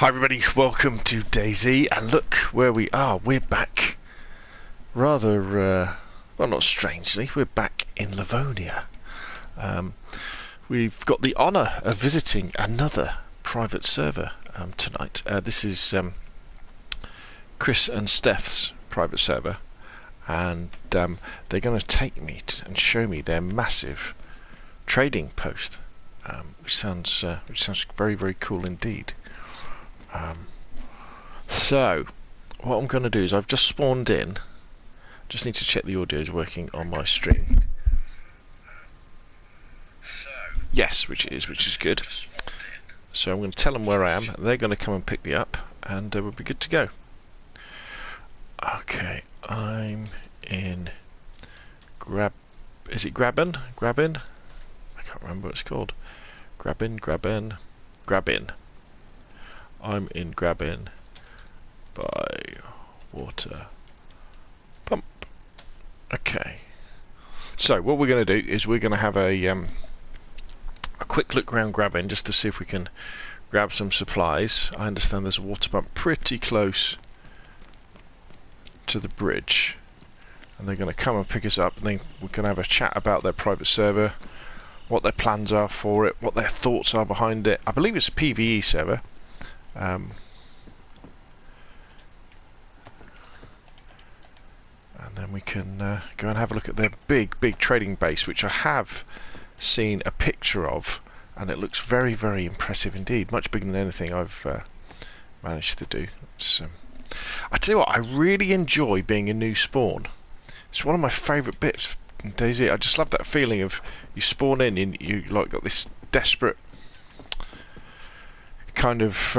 Hi everybody, welcome to DayZ, and look where we are. We're back rather, well, not strangely, we're back in Livonia. We've got the honour of visiting another private server tonight. This is Chris and Steph's private server, and they're going to take me and show me their massive trading post, which sounds very, very cool indeed. So what I'm going to do is I've just spawned in. Just need to check the audio is working on my stream. Yes, which it is, which is good. So I'm going to tell them where I am. They're going to come and pick me up, and we'll be good to go. Okay, I'm in Is it Grabbin? Grabbin? I can't remember what it's called. Grabbin. I'm in Grabbin by water pump. Okay. So what we're going to do is we're going to have a quick look around Grabbin just to see if we can grab some supplies. I understand there's a water pump pretty close to the bridge, and they're going to come and pick us up, and then we're going to have a chat about their private server, what their plans are for it, what their thoughts are behind it. I believe it's a PvE server. And then we can go and have a look at their big trading base, which I have seen a picture of, and it looks very, very impressive indeed. Much bigger than anything I've managed to do. I tell you what, I really enjoy being a new spawn. It's one of my favourite bits in DayZ. I just love that feeling of you spawn in and you like got this desperate kind of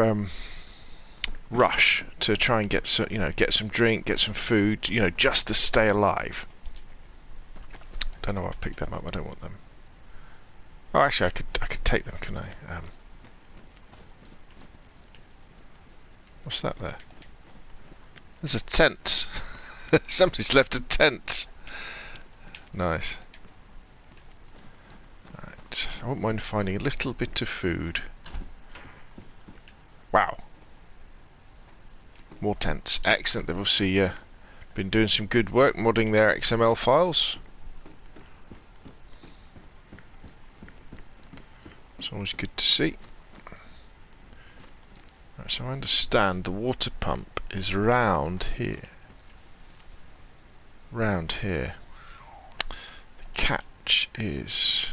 rush to try and get some, get some drink, get some food, just to stay alive. Don't know why I picked them up. I don't want them. Oh, actually, I could take them, can I? What's that there? There's a tent. Somebody's left a tent. Nice. Right. I wouldn't mind finding a little bit of food. Wow. More tents. Excellent. They've obviously been doing some good work modding their XML files. It's always good to see. Right, so I understand the water pump is round here. Round here. The catch is...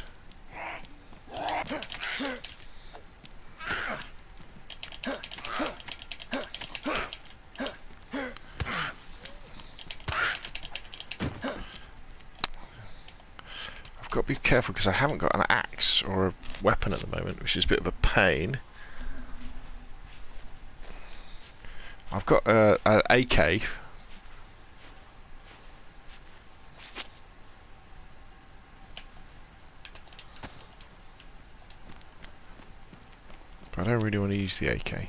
I've got to be careful because I haven't got an axe or a weapon at the moment, which is a bit of a pain. I've got an AK. But I don't really want to use the AK.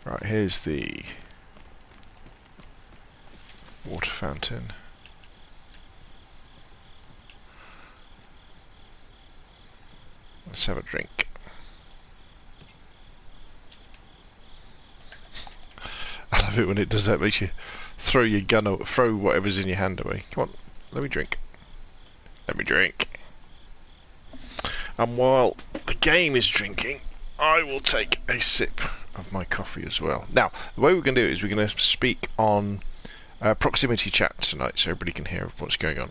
Right, here's the water fountain. Let's have a drink. I love it when it does that. Makes you throw your gun or throw whatever's in your hand away. Come on, let me drink. Let me drink. And while the game is drinking, I will take a sip of my coffee as well. Now, the way we're going to do it is we're going to speak on proximity chat tonight, so everybody can hear what's going on.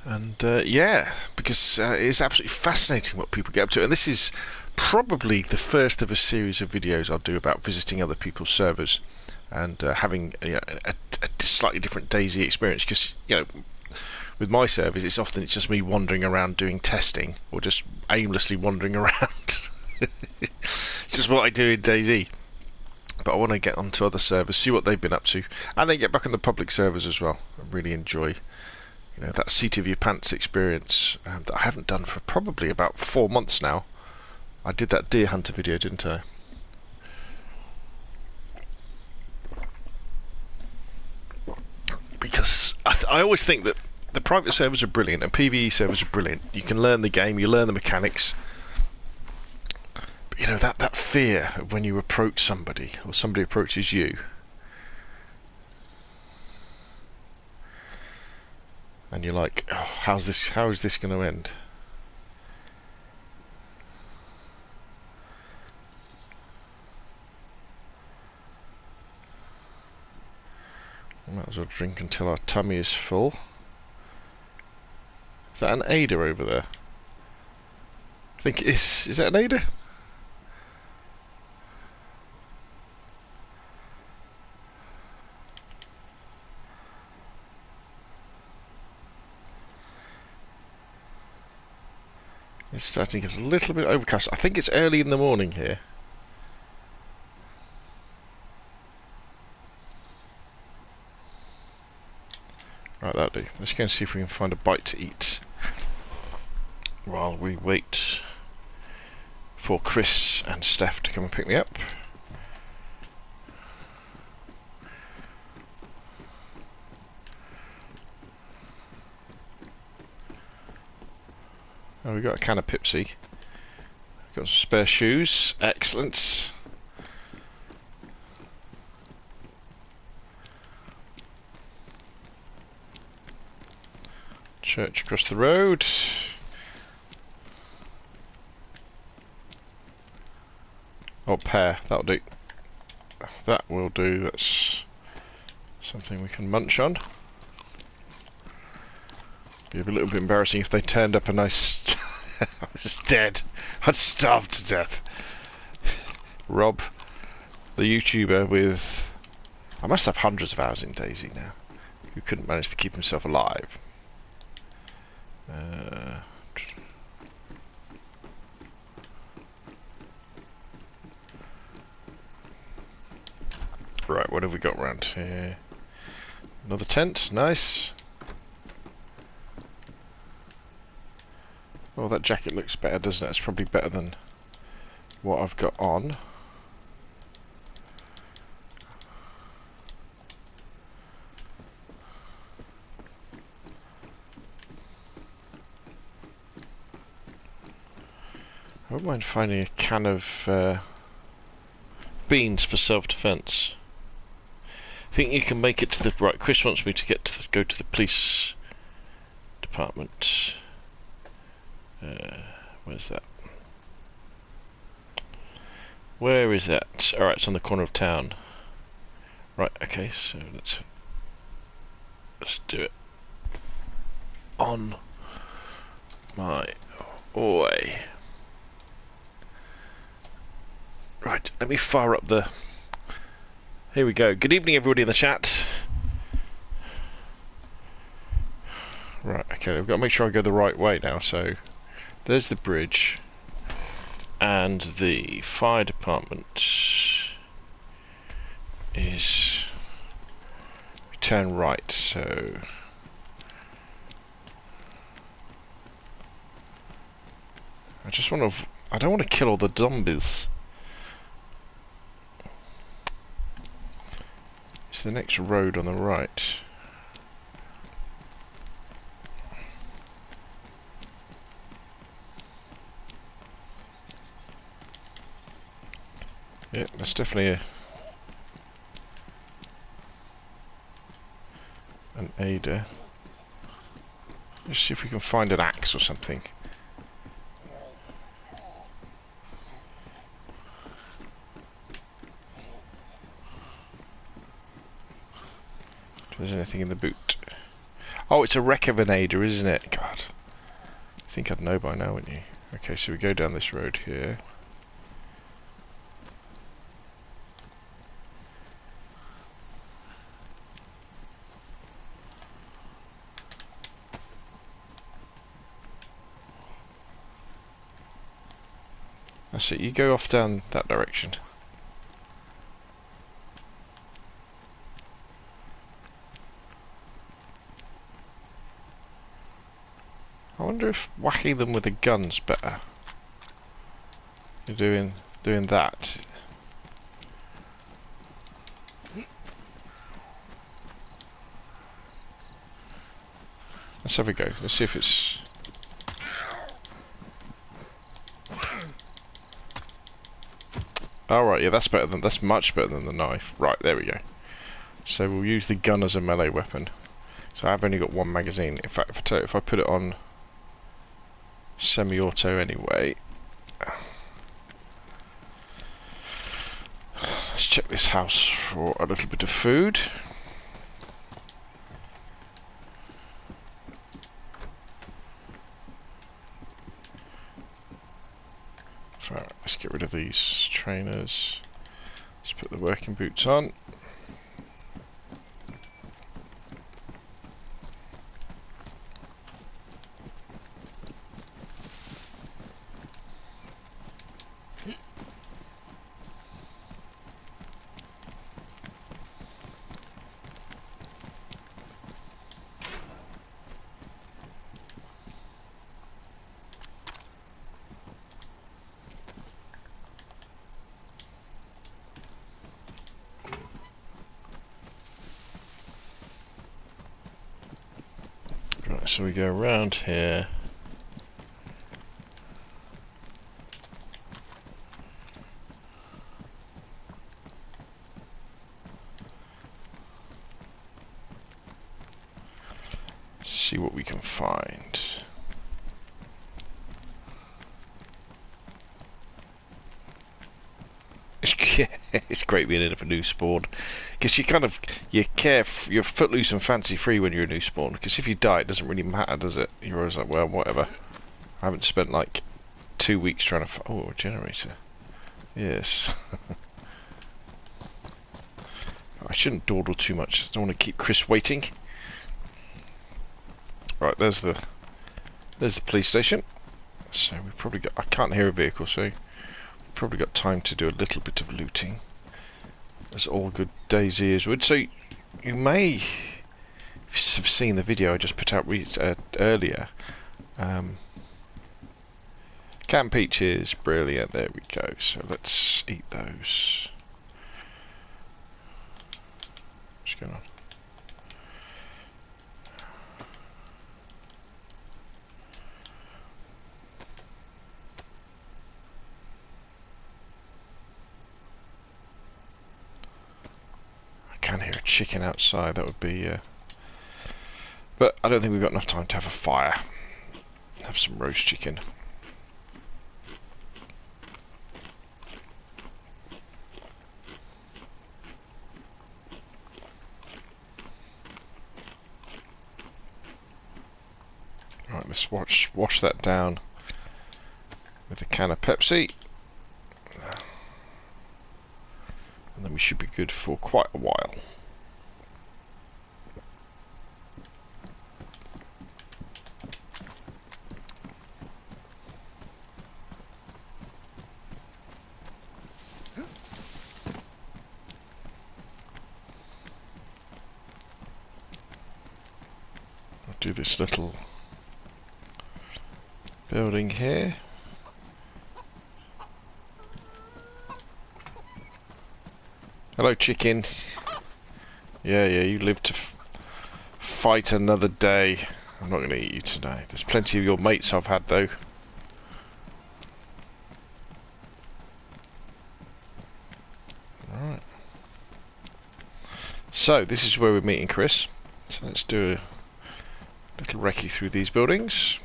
And yeah, because it's absolutely fascinating what people get up to, and this is probably the first of a series of videos I'll do about visiting other people's servers and having a slightly different DayZ experience. Because with my servers, it's just me wandering around doing testing or just aimlessly wandering around. It's just what I do in DayZ. But I want to get onto other servers, see what they've been up to, and then get back on the public servers as well. I really enjoy that seat of your pants experience that I haven't done for probably about 4 months now. I did that deer hunter video, didn't I? because I always think that the private servers are brilliant and PvE servers are brilliant. You can learn the game, you learn the mechanics. But you know, that fear of when you approach somebody or somebody approaches you, and you're like, oh, how is this going to end? We might as well drink until our tummy is full. Is that an Ada over there? I think it is. Is that an Ada? It's starting to get a little bit overcast. I think it's early in the morning here. Right, that'll do. Let's go and see if we can find a bite to eat while we wait for Chris and Steph to come and pick me up. Oh, we got a can of Pepsi. Got some spare shoes. Excellent. Church across the road. Oh, pear. That'll do. That will do. That's something we can munch on. Be a little bit embarrassing if they turned up a nice... I was dead. I'd starved to death. Rob, the YouTuber with... I must have hundreds of hours in DayZ now. Who couldn't manage to keep himself alive. Right, what have we got around here? Another tent, nice. Oh, that jacket looks better, doesn't it? It's probably better than what I've got on. I wouldn't mind finding a can of beans for self-defense. I think you can make it to the... Right, Chris wants me to go to the police department. Where's that? Where is that? Alright, it's on the corner of town. Right, okay, so let's do it. On my way. Right, let me fire up the... Here we go. Good evening, everybody in the chat. Right, okay, I've got to make sure I go the right way now, so... There's the bridge. And the fire department is... We turn right, so... I just want to... I don't want to kill all the zombies. It's the next road on the right. Yeah, that's definitely an Ada. Let's see if we can find an axe or something. If there's anything in the boot. Oh, it's a wreck of an Ada, isn't it? God. I think I'd know by now, wouldn't you? Okay, so we go down this road here. That's it, you go off down that direction. I wonder if whacking them with a gun's better. You're doing that. Let's have a go. Let's see if it's... Alright, yeah, that's much better than the knife. Right, there we go. So we'll use the gun as a melee weapon. So I've only got one magazine. In fact, if I put it on semi-auto anyway... Let's check this house for a little bit of food. Right, let's get rid of these trainers. Let's put the working boots on. So we go around here. See what we can find. It's great being in a new spawn, because you're footloose and fancy free when you're a new spawn. Because if you die, it doesn't really matter, does it? You're always like, well, whatever. I haven't spent like 2 weeks trying to. Oh, a generator. Yes. I shouldn't dawdle too much. I don't want to keep Chris waiting. Right, there's the police station. So we probably got. I can't hear a vehicle, so. Probably got time to do a little bit of looting, as all good DayZers would. So you may have seen the video I just put out earlier. Canned peaches, brilliant. There we go. So let's eat those. What's going on? I can hear a chicken outside. That would be but I don't think we've got enough time to have a fire. Have some roast chicken. Right, let's wash that down with a can of Pepsi. And then we should be good for quite a while. I'll do this little building here. Hello, chicken. Yeah, you live to fight another day. I'm not going to eat you today. There's plenty of your mates I've had, though. Alright. So, this is where we're meeting Chris. So let's do a little recce through these buildings.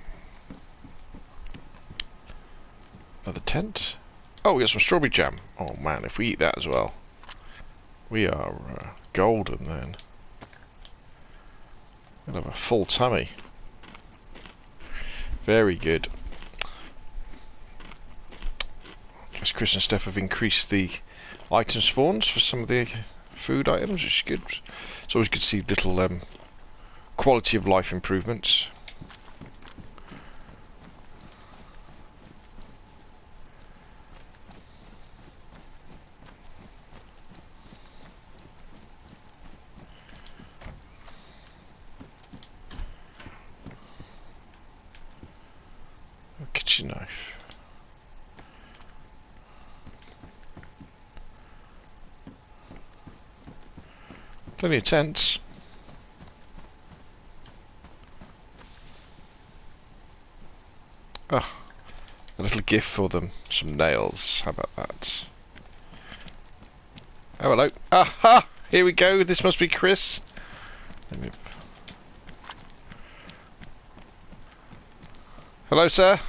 Another tent. Oh, we got some strawberry jam. Oh man, if we eat that as well. We are golden then. We'll have a full tummy. Very good. I guess Chris and Steph have increased the item spawns for some of the food items, which is good. It's always good to see little quality of life improvements. Kitchen knife. Plenty of tents. Oh, a little gift for them. Some nails. How about that? Oh, hello. Aha! Here we go. This must be Chris. Let me... Hello, sir.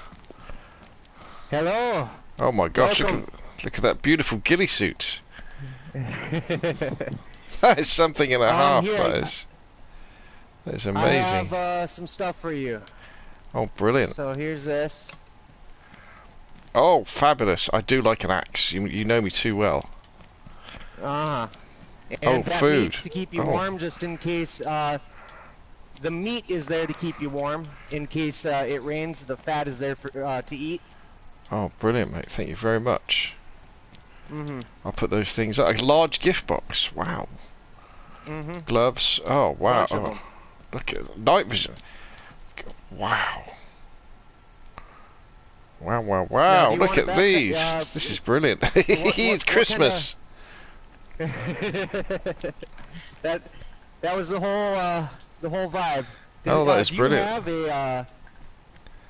Hello. Oh my gosh! Welcome. Look at that beautiful ghillie suit. That is something and a half. Here, That is amazing. I have some stuff for you. Oh, brilliant. So here's this. Oh, fabulous. I do like an axe. You know me too well. And oh, that food. meat's to keep you warm, just in case. The meat is there to keep you warm. In case it rains, the fat is there for to eat. Oh, brilliant, mate. Thank you very much. Mm-hmm. I'll put those things up. A large gift box. Wow. Mm-hmm. Gloves. Oh, wow. Bunch of them. Look at night vision. Wow. Wow, wow, wow. Look at these. This is brilliant. It's Christmas. that was the whole vibe. Oh, that is brilliant.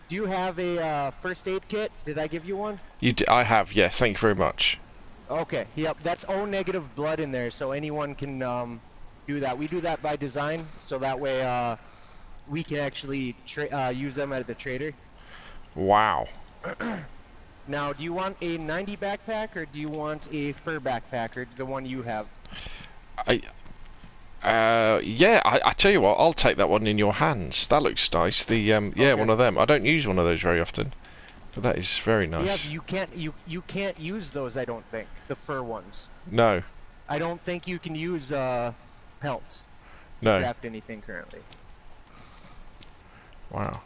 Do you have a first aid kit? Did I give you one? I have, yes. Thank you very much. Okay. Yep. That's O negative blood in there, so anyone can do that. We do that by design, so that way we can actually use them at the trader. Wow. Now, do you want a 90 backpack or do you want a fur backpack, or the one you have? Yeah, I tell you what, I'll take that one in your hands. That looks nice. Yeah, okay. One of them. I don't use one of those very often, but that is very nice. Yeah, you can't use those. I don't think the fur ones. No. I don't think you can use pelts. No. To craft anything currently. Wow.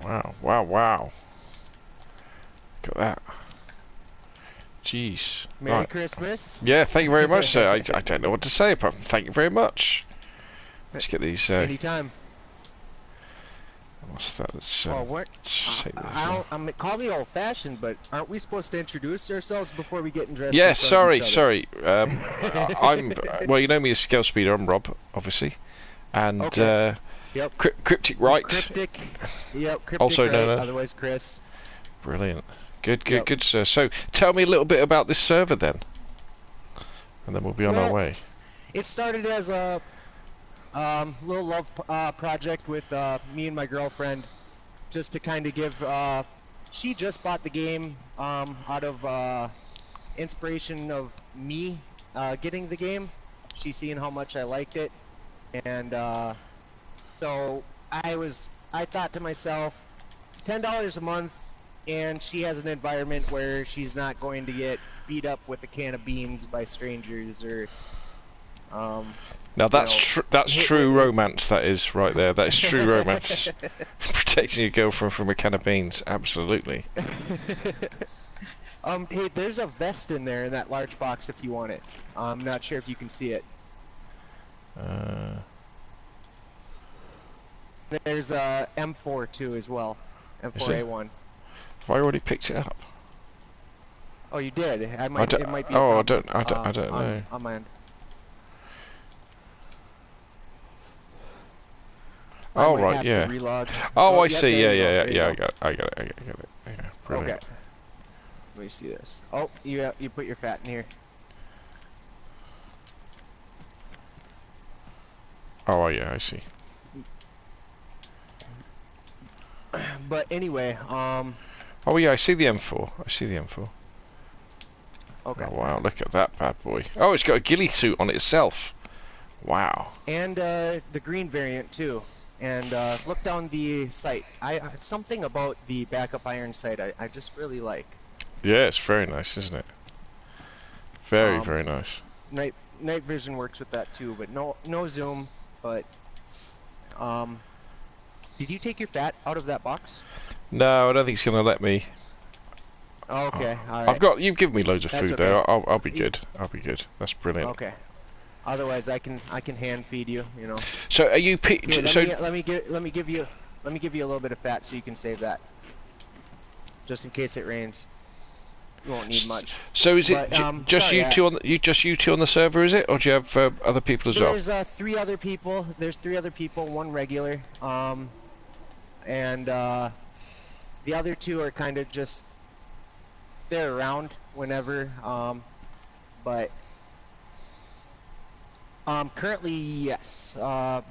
Wow! Wow! Wow! Look at that. Jeez. Merry Christmas. Yeah, thank you very much, sir. I don't know what to say apart from thank you very much. Let's get these. Anytime. What's that? Let's, I'm call me old-fashioned, but aren't we supposed to introduce ourselves before we get dressed? Yeah, sorry. I'm. Well, you know me as Scalespeeder. I'm Rob, obviously, and yep. Cryptic Right. Cryptic. Yep. Cryptic also Right, known as. Otherwise, Chris. Brilliant. Good, sir. So, tell me a little bit about this server then, and then we'll be on our way. It started as a little love project with me and my girlfriend, just to kind of give. She just bought the game out of inspiration of me getting the game. She's seen how much I liked it, and so I thought to myself, $10 a month. And she has an environment where she's not going to get beat up with a can of beans by strangers, or now that's true romance. That is right there. That is true romance. Protecting your girlfriend from a can of beans, absolutely. Hey, there's a vest in there in that large box if you want it. I'm not sure if you can see it. There's a M4 too as well. M4A1. Have I already picked it up? Oh, you did. It might be. Oh, I don't know. On my end. Oh right, yeah. Oh, I see. Yeah. I got it. Yeah, brilliant. Okay. Let me see this. Oh, you put your fat in here. Oh yeah, I see. But anyway, Oh yeah, I see the M4. Okay. Oh wow, look at that bad boy. Oh, it's got a ghillie suit on itself. Wow. And the green variant too. And look down the sight. Something about the backup iron sight I just really like. Yeah, it's very nice, isn't it? Very nice. Night vision works with that too, but no zoom. But did you take your fat out of that box? No, I don't think it's gonna let me. Oh, okay, all right. You've given me loads of food there. I'll be good. That's brilliant. Okay. Otherwise, I can hand feed you. You know. So are you? Here, let me give you a little bit of fat so you can save that. Just in case it rains. You won't need much. So is it just you two on the server? Is it, or do you have other people as well? There's 3 other people. There's 3 other people. 1 regular. And The other two are kind of just, they're around whenever, but currently, yes,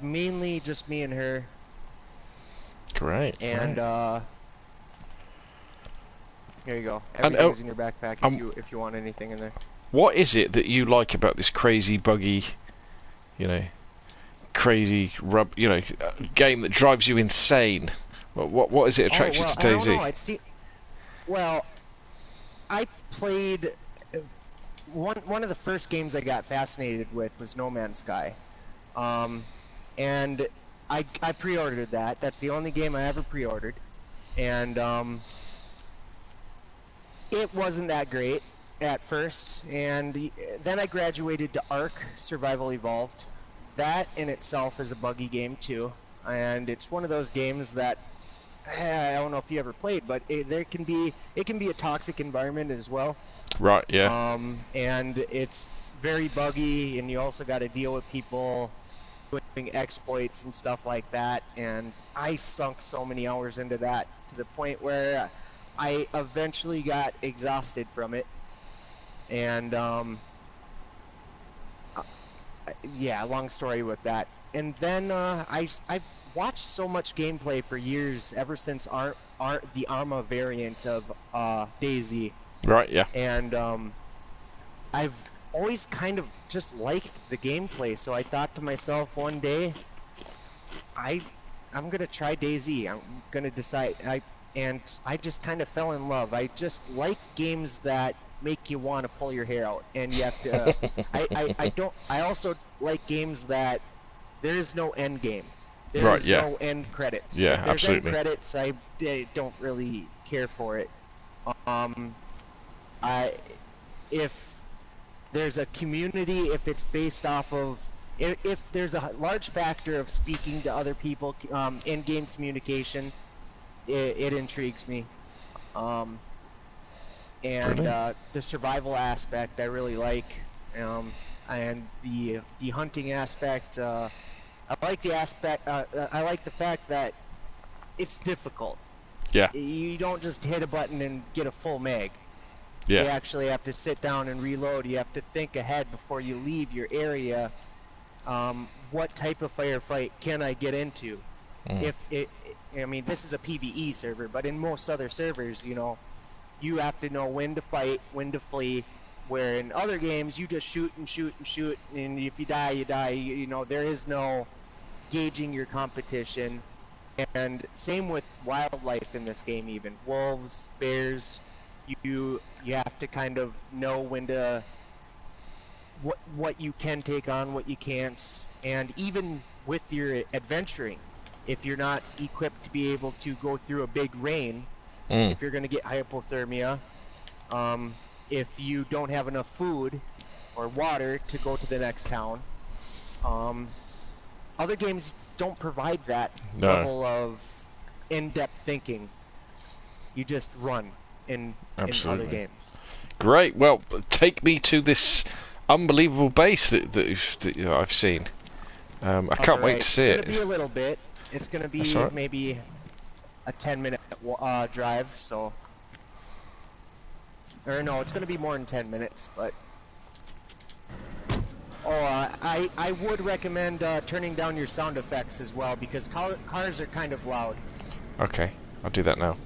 mainly just me and her. Great. And great. Here you go. And, Everything's in your backpack if you want anything in there. What is it that you like about this crazy, buggy, you know, game that drives you insane? What is it attracts you to DayZ? I don't know. Well, I played one of the first games I got fascinated with was No Man's Sky, and I pre-ordered that. That's the only game I ever pre-ordered, and it wasn't that great at first, and then I graduated to Ark Survival Evolved. That in itself is a buggy game too, and it's one of those games that I don't know if you ever played, but it can be a toxic environment as well. Right. Yeah. And it's very buggy, and you also got to deal with people doing exploits and stuff like that. And I sunk so many hours into that to the point where I eventually got exhausted from it. And yeah, long story with that. And then I've watched so much gameplay for years, ever since the Arma variant of DayZ. Right. Yeah. And I've always kind of just liked the gameplay, so I thought to myself one day, I'm gonna try DayZ. I'm gonna decide. And I just kind of fell in love. I just like games that make you want to pull your hair out, and you have to. I also like games that there is no end game. There's no end credits. Yeah, if there's absolutely. end credits, I don't really care for it. If there's a community, if it's based off of, if there's a large factor of speaking to other people, in-game communication, it intrigues me. And the survival aspect I really like, and the hunting aspect. I like the aspect. I like the fact that it's difficult. Yeah. You don't just hit a button and get a full mag. Yeah. You actually have to sit down and reload. You have to think ahead before you leave your area. What type of firefight can I get into? I mean, this is a PvE server, but in most other servers, you have to know when to fight, when to flee. Where in other games, you just shoot and shoot and shoot, and if you die, you die. There is no gauging your competition. And same with wildlife in this game, even wolves, bears. You have to kind of know when to what you can take on, what you can't, and even with your adventuring, if you're not equipped to be able to go through a big rain, if you're going to get hypothermia, if you don't have enough food or water to go to the next town, other games don't provide that level of in-depth thinking. You just run in other games. Great. Well, take me to this unbelievable base that I've seen. I can't wait to see it. It's going to be a little bit. It's going to be maybe a 10-minute drive, so... Or no, it's going to be more than 10 minutes, but... I would recommend turning down your sound effects as well, because cars are kind of loud. Okay, I'll do that now.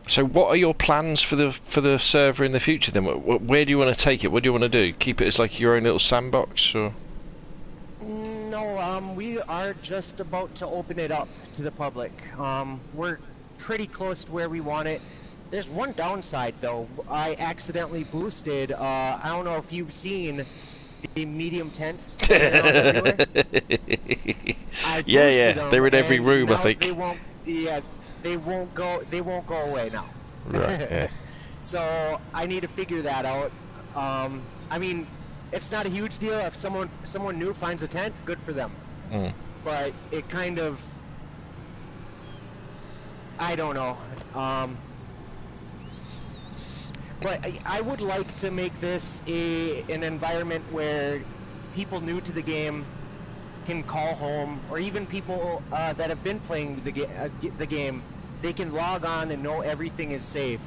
So what are your plans for the server in the future then? Where do you want to take it? What do you want to do? Keep it as like your own little sandbox, or? No, we are just about to open it up to the public. We're pretty close to where we want it. There's one downside though. I accidentally boosted, I don't know if you've seen the medium tents around everywhere. Yeah, they're in every room, I think. They won't go away now. Right, yeah. So I need to figure that out. I mean, it's not a huge deal if someone new finds a tent, good for them. But it kind of, I don't know. But I would like to make this an environment where people new to the game can call home, or even people that have been playing the game, they can log on and know everything is safe.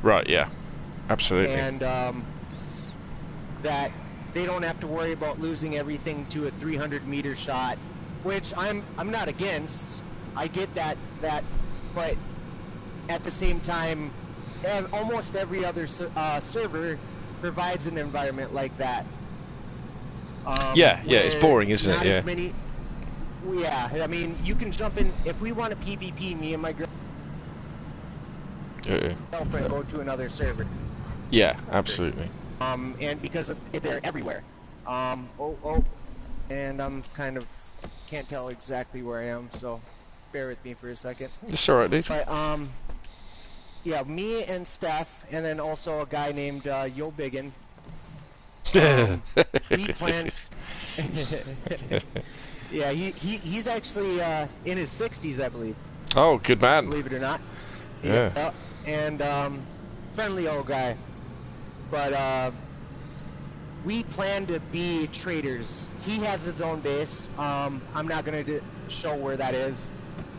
Right, yeah. Absolutely. And that they don't have to worry about losing everything to a 300-meter shot, which I'm not against. I get that, but at the same time, almost every other server provides an environment like that. Yeah, it's boring, isn't it? As many, yeah, I mean, you can jump in if we want a PvP. Me and my girlfriend go to another server. Yeah, absolutely. And because they're everywhere. And I'm kind of can't tell exactly where I am, so bear with me for a second. It's alright, dude. But yeah, me and Steph, and then also a guy named Yo Biggin. We plan. Yeah, he's actually in his 60s, I believe. Oh, good man. Believe it or not. Yeah. And friendly old guy. But we plan to be traders. He has his own base. I'm not going to show where that is.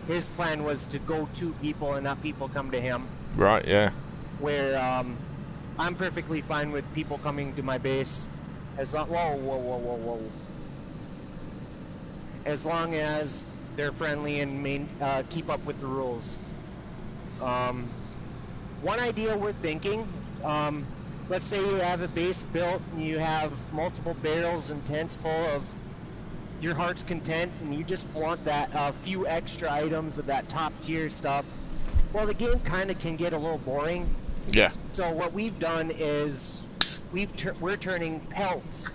His plan was to go to people and not people come to him. Right, yeah. Where I'm perfectly fine with people coming to my base. As long, whoa. As long as they're friendly and keep up with the rules. One idea we're thinking, let's say you have a base built and you have multiple barrels and tents full of your heart's content, and you just want that few extra items of that top tier stuff. Well, the game kind of can get a little boring. Yeah. So what we've done is we're turning pelt,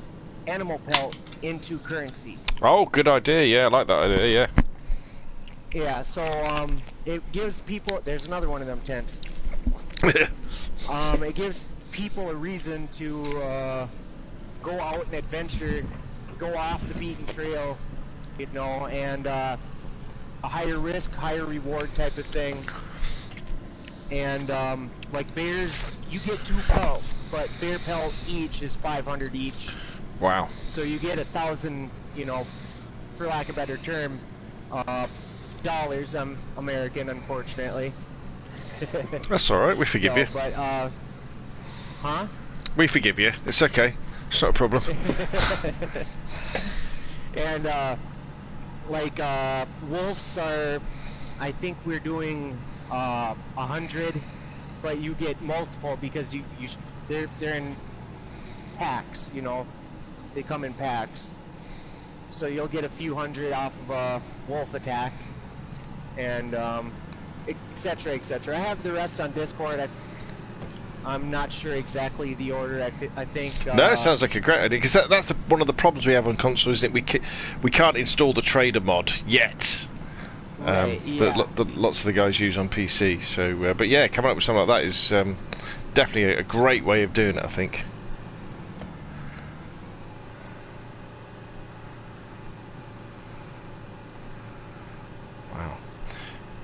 animal pelt, into currency. Oh, good idea. Yeah, I like that idea. Yeah. Yeah. So it gives people. There's another one of them tents. It gives people a reason to go out and adventure, go off the beaten trail, you know, and a higher risk, higher reward type of thing. And like bears, you get 2 pelt, but bear pelt each is 500 each. Wow. So you get 1,000, you know, for lack of a better term, dollars. I'm American, unfortunately. That's all right. We forgive you. But huh? We forgive you. It's okay. It's not a problem. And like wolves are, I think we're doing 100, but you get multiple because they're in packs. You know, they come in packs. So you'll get a few hundred off of a wolf attack, and etc. etc. I have the rest on Discord. I'm not sure exactly the order. I think. No, it sounds like a great idea, because that's one of the problems we have on console, isn't it? We can't install the trader mod yet. Right, yeah. that lots of the guys use on PC. So, but yeah, coming up with something like that is definitely a great way of doing it, I think. Wow.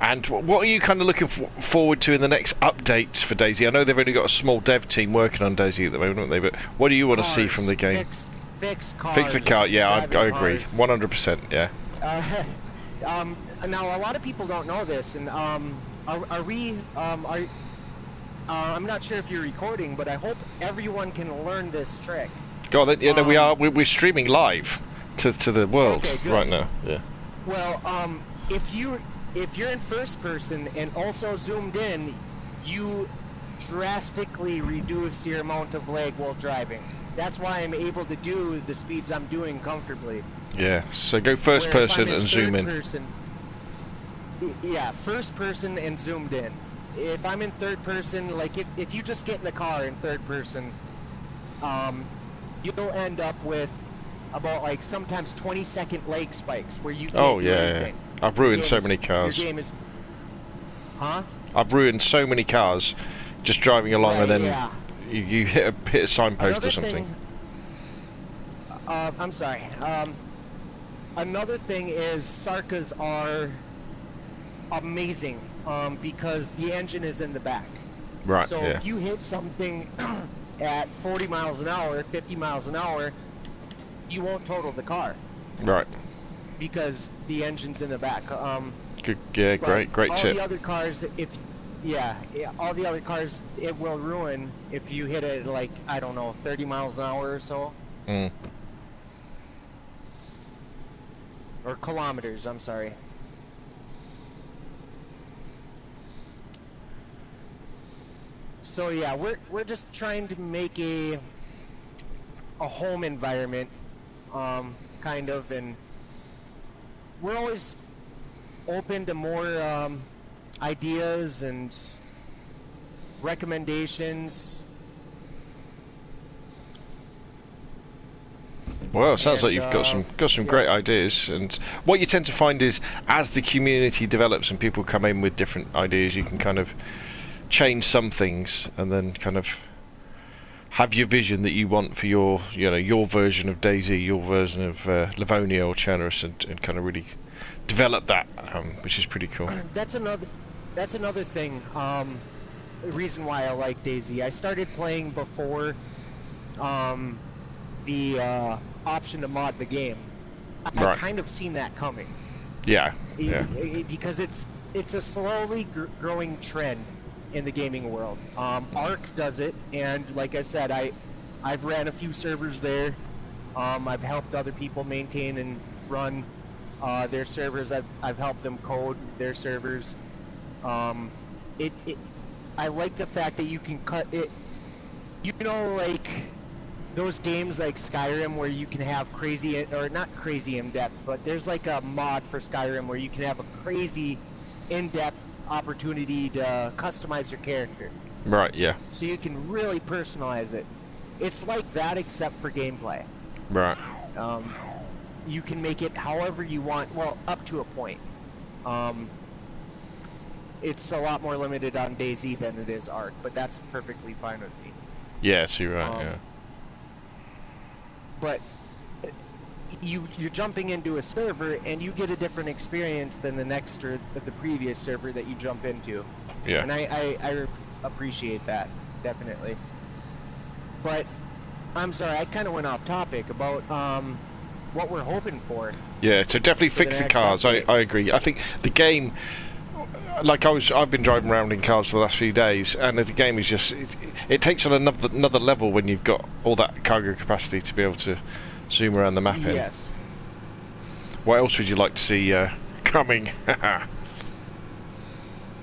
And what are you kind of looking forward to in the next updates for DayZ? I know they've only got a small dev team working on DayZ at the moment, haven't they? But what do you want to see from the game? Fix cars. Fix the car. Yeah, I agree. 100%. Yeah. Now a lot of people don't know this, and I'm not sure if you're recording, but I hope everyone can learn this trick. God, you know, we're streaming live to the world right now. Yeah. Well, if you're in first person and also zoomed in, you drastically reduce your amount of lag while driving. That's why I'm able to do the speeds I'm doing comfortably. Yeah, so go first person and zoom in. Yeah, first person and zoomed in. If I'm in third person, like if you just get in the car in third person, you'll end up with about like sometimes 20-second lag spikes where you can't do anything. I've ruined so many cars. Your game is... Huh? I've ruined so many cars just driving along, and then you hit a signpost or something. I'm sorry. Another thing is Sarkas are amazing because the engine is in the back. Right. So Yeah. if you hit something at 40 miles an hour, 50 miles an hour, you won't total the car Right. because the engine's in the back. Good. Yeah. But Great all tip. the other cars, all the other cars, it will ruin if you hit it like, I don't know, 30 miles an hour or so. Mm. Or kilometers, I'm sorry. So yeah, we're just trying to make a home environment, kind of, and we're always open to more ideas and recommendations. Well, it sounds like And, you've got some great ideas, and what you tend to find is as the community develops and people come in with different ideas, you can kind of change some things and then kind of have your vision that you want for your your version of DayZ, your version of Livonia or Chernobyl, and kind of really develop that, which is pretty cool. That's another thing. The reason why I like DayZ. I started playing before the option to mod the game. I kind of seen that coming. Yeah. Because it's a slowly growing trend in the gaming world. Arc does it, and like I said, I've ran a few servers there. I've helped other people maintain and run their servers. I've helped them code their servers. I like the fact that you can cut it. You know, like those games like Skyrim where you can have crazy, or not crazy in depth, but there's like a mod for Skyrim where you can have a crazy in-depth opportunity to customize your character. Right. Yeah. So you can really personalize it. It's like that except for gameplay. Right. You can make it however you want. Well, up to a point. It's a lot more limited on DayZ than it is Arc, but that's perfectly fine with me. Yeah. So you're right. Yeah. But you're jumping into a server and you get a different experience than the next or the previous server that you jump into. Yeah. And I appreciate that, definitely. But I'm sorry, I kind of went off topic about what we're hoping for. Yeah, so definitely fix the cars. I agree. I think the game, like I've been driving around in cars for the last few days, and the game is just it takes on another level when you've got all that cargo capacity to be able to zoom around the map in. Yes. What else would you like to see coming?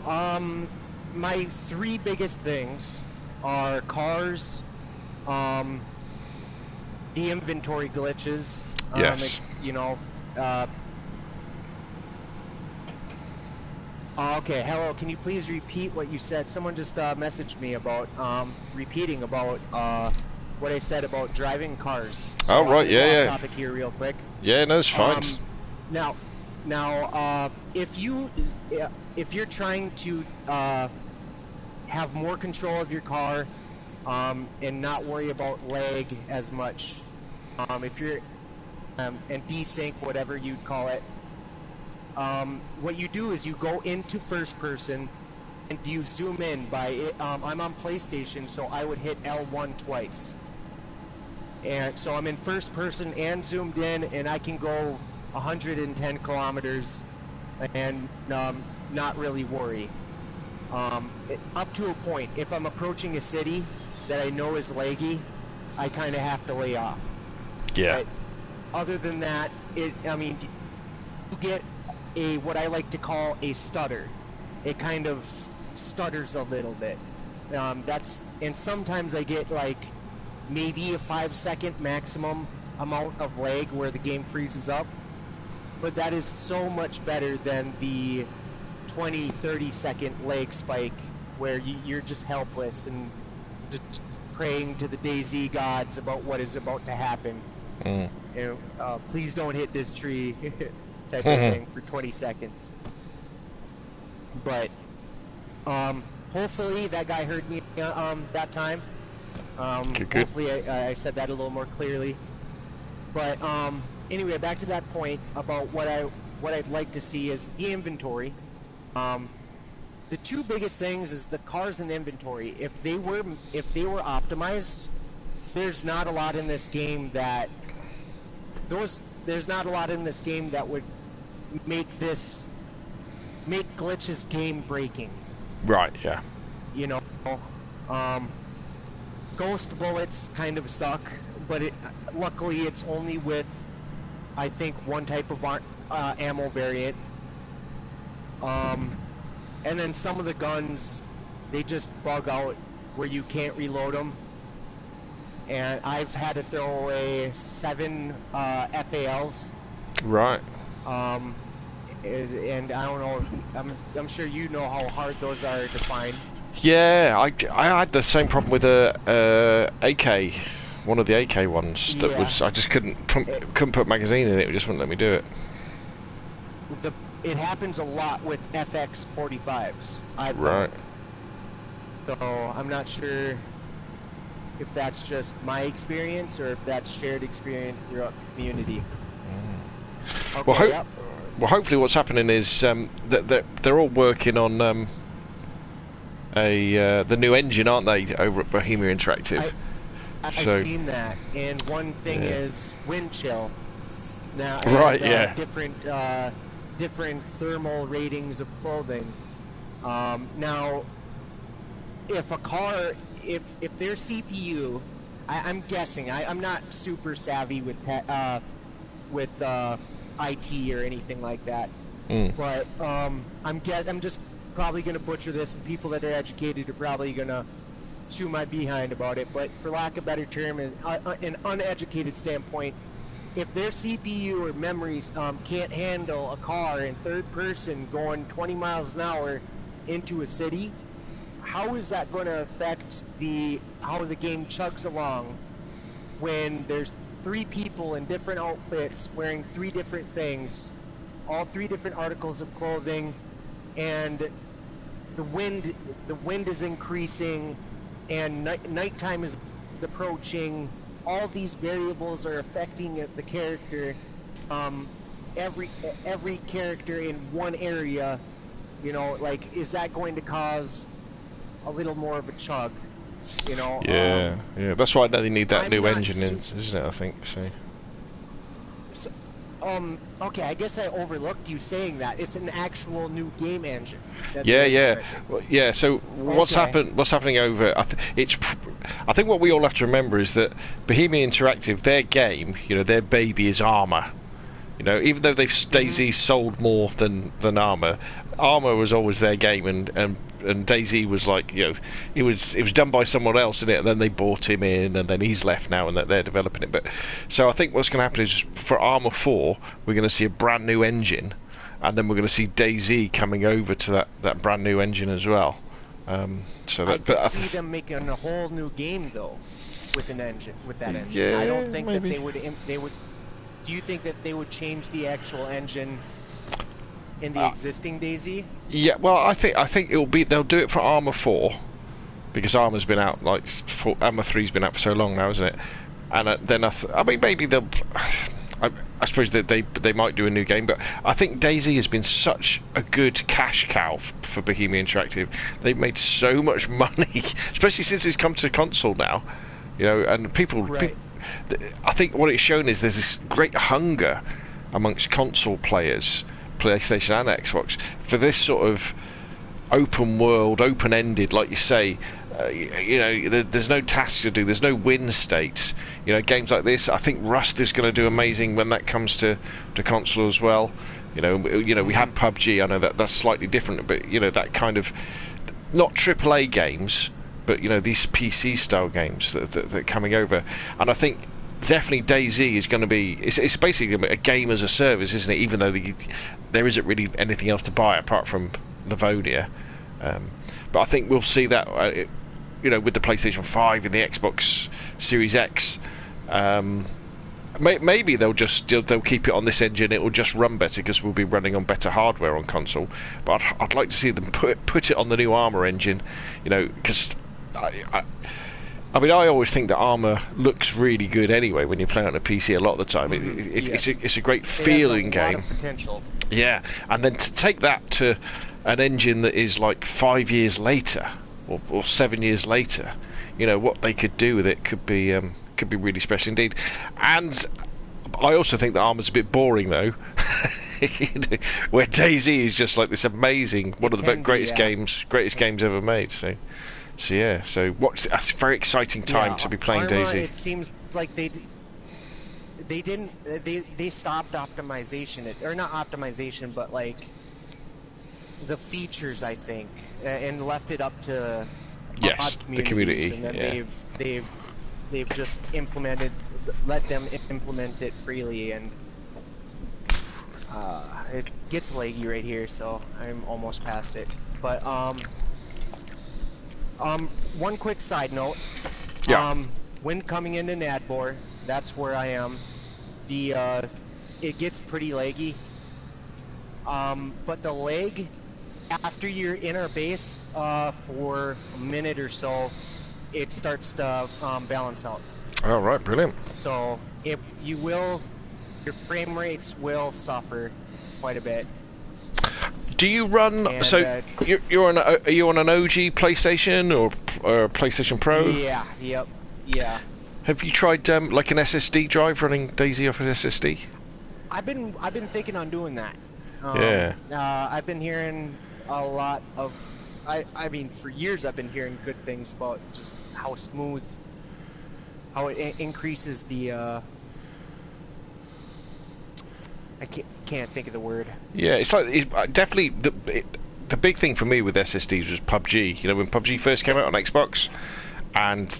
My three biggest things are cars, the inventory glitches. Yes. Okay, hello, can you please repeat what you said? Someone just messaged me about repeating about what I said about driving cars. So oh, right, yeah. Off topic here real quick. Yeah, no, it's fine. Now, if you're trying to have more control of your car and not worry about lag as much, if you're and desync, whatever you'd call it, what you do is you go into first person and you zoom in by it. I'm on PlayStation, so I would hit L1 twice. And so I'm in first person and zoomed in, and I can go 110 kilometers and not really worry. Up to a point. If I'm approaching a city that I know is laggy, I kind of have to lay off. Yeah. But other than that, you get what I like to call a stutter. It kind of stutters a little bit. And sometimes I get like maybe a 5-second maximum amount of lag where the game freezes up, but that is so much better than the 20-30 second lag spike where you're just helpless and just praying to the DayZ gods about what is about to happen. Please don't hit this tree type of thing for 20 seconds. But hopefully that guy heard me that time. Good. Hopefully I said that a little more clearly. But anyway, back to that point about what I'd like to see is the inventory. the two biggest things is the cars and inventory. If they were optimized, there's not a lot in this game that would make glitches game breaking. Right. Yeah. You know, ghost bullets kind of suck, but luckily it's only with, I think, one type of ammo variant. And then some of the guns, they just bug out where you can't reload them. And I've had to throw away 7 FALs. Right. And I don't know, I'm sure you know how hard those are to find. Yeah, I had the same problem with a AK, one of the AK ones. That was, I just couldn't put magazine in it. It just wouldn't let me do it. It happens a lot with FX45s. Right. So I'm not sure if that's just my experience or if that's shared experience throughout the community. Okay, well, hopefully what's happening is that they're all working on the new engine, aren't they, over at Bohemia Interactive? I've seen that, and one thing is wind chill. Now, different thermal ratings of clothing. Now, if a car, if their CPU, I'm guessing, I'm not super savvy with IT or anything like that, but I'm just probably gonna butcher this, and people that are educated are probably gonna chew my behind about it. But for lack of a better term, is an uneducated standpoint, if their CPU or memories can't handle a car in third person going 20 miles an hour into a city, how is that going to affect how the game chugs along when there's 3 people in different outfits wearing 3 different things, all 3 different articles of clothing, and the wind is increasing and nighttime is approaching? All these variables are affecting the character. Every character in one area, you know, like, is that going to cause a little more of a chug? You know. Yeah, yeah. That's why they need that new engine, isn't it? I think so. Okay, I guess I overlooked you saying that it's an actual new game engine. Yeah. Well, yeah. So what's happening over? I think what we all have to remember is that Bohemia Interactive, their game, you know, their baby is Armour. You know, even though DayZ sold more than Armour was always their game, and DayZ was like, you know, it was done by someone else, isn't it? And then they bought him in, and then he's left now, and they're developing it. But so I think what's going to happen is for Armour 4, we're going to see a brand new engine, and then we're going to see DayZ coming over to that brand new engine as well. So that, I could see them making a whole new game though, with that engine. Yeah, I don't think maybe. that they would. Do you think that they would change the actual engine in the existing DayZ? Yeah, well, I think they'll do it for Armour 4, because Armour's been out, like, Armour 3's been out for so long now, isn't it? And then I mean, maybe they'll. I suppose that they might do a new game, but I think DayZ has been such a good cash cow for Bohemia Interactive. They've made so much money, especially since it's come to console now. You know, and people. Right. I think what it's shown is there's this great hunger amongst console players, PlayStation and Xbox, for this sort of open world, open-ended, like you say. You know, there's no tasks to do, there's no win states. You know, games like this, I think Rust is going to do amazing when that comes to console as well. You know, we had PUBG. I know that's slightly different, but you know, that kind of, not AAA games, but you know, these PC style games that are coming over. And I think definitely DayZ is going to be, it's basically a game as a service, isn't it? Even though there isn't really anything else to buy apart from Livonia. But I think we'll see that, you know, with the PlayStation 5 and the Xbox Series X. Maybe they'll keep it on this engine. It will just run better because we'll be running on better hardware on console. But I'd like to see them put it on the new Armour engine, you know, because I mean, I always think that Armour looks really good anyway when you play on a PC a lot of the time. It's a great feeling game. It has a lot of potential. Yeah, and then to take that to an engine that is like 5 years later or 7 years later, you know, what they could do with it could be really special indeed. And I also think that Armour's a bit boring though. Where DayZ is just like this amazing, one of the greatest games ever made. So yeah. So that's a very exciting time to be playing DayZ. It seems like they stopped optimization, or not optimization, but like the features, I think, and left it up to the community, and then they've just let them implement it freely, and it gets laggy right here, so I'm almost past it. But one quick side note. When coming into Nadbor, that's where I am. It gets pretty laggy. But the lag, after you're in our base for a minute or so, it starts to balance out. All right, brilliant. So your frame rates will suffer quite a bit. Do you run? And so are you on an OG PlayStation or PlayStation Pro? Yeah. Yep. Yeah. Have you tried like an SSD drive running DayZ off an SSD? I've been thinking on doing that. I've been hearing a lot of. I mean, for years I've been hearing good things about just how smooth, how it increases the. I can't think of the word. Yeah, it's like definitely the big thing for me with SSDs was PUBG. You know, when PUBG first came out on Xbox, and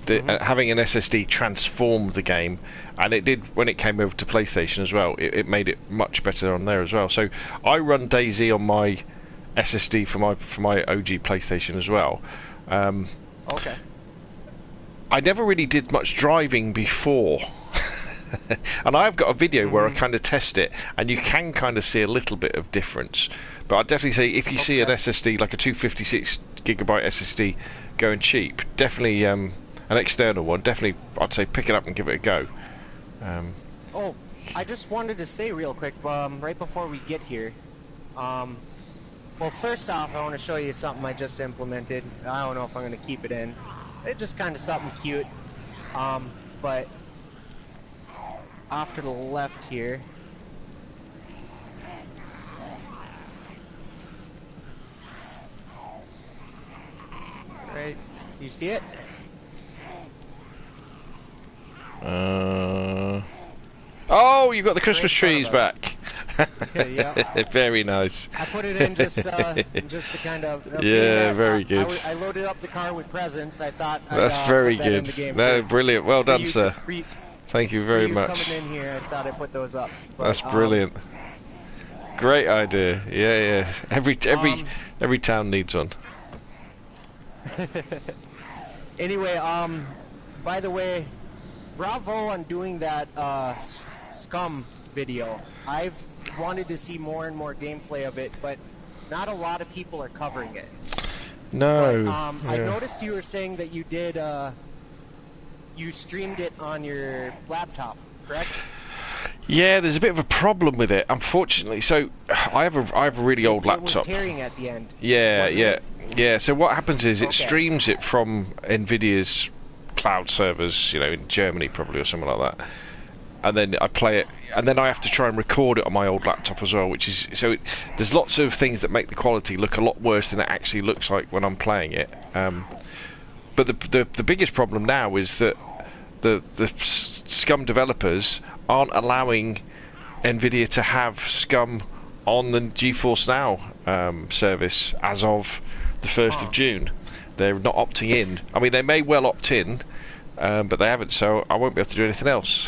having an SSD transformed the game, and it did when it came over to PlayStation as well. It made it much better on there as well. So I run DayZ on my SSD for my OG PlayStation as well. Okay. I never really did much driving before. And I've got a video where I kind of test it, and you can kind of see a little bit of difference. But I'd definitely say if you see an SSD, like a 256GB SSD, going cheap, definitely an external one, definitely I'd say pick it up and give it a go. I just wanted to say real quick, right before we get here, well, first off, I want to show you something I just implemented. I don't know if I'm going to keep it in. It's just kind of something cute, but off to the left here. Right, you see it? Oh, you've got the Christmas trees back. Yeah. Very nice. I put it in just to kind of. Very good. I loaded up the car with presents. I thought. That's very good. No, brilliant. Well done, sir. Thank you very much. Coming in here, I thought I put those up. But, that's brilliant. Great idea. Yeah. Every town needs one. Anyway, by the way, bravo on doing that Scum video. I've wanted to see more and more gameplay of it, but not a lot of people are covering it. No. But, I noticed you were saying that you did. You streamed it on your laptop, correct? Yeah, there's a bit of a problem with it, unfortunately. So I have a really old laptop. It was tearing at the end. Yeah. So what happens is it streams it from Nvidia's cloud servers, you know, in Germany probably or something like that. And then I play it, and then I have to try and record it on my old laptop as well, which is there's lots of things that make the quality look a lot worse than it actually looks like when I'm playing it. But the biggest problem now is that the Scum developers aren't allowing Nvidia to have Scum on the GeForce Now service as of the 1st of June. They're not opting in. I mean, they may well opt in, but they haven't, so I won't be able to do anything else.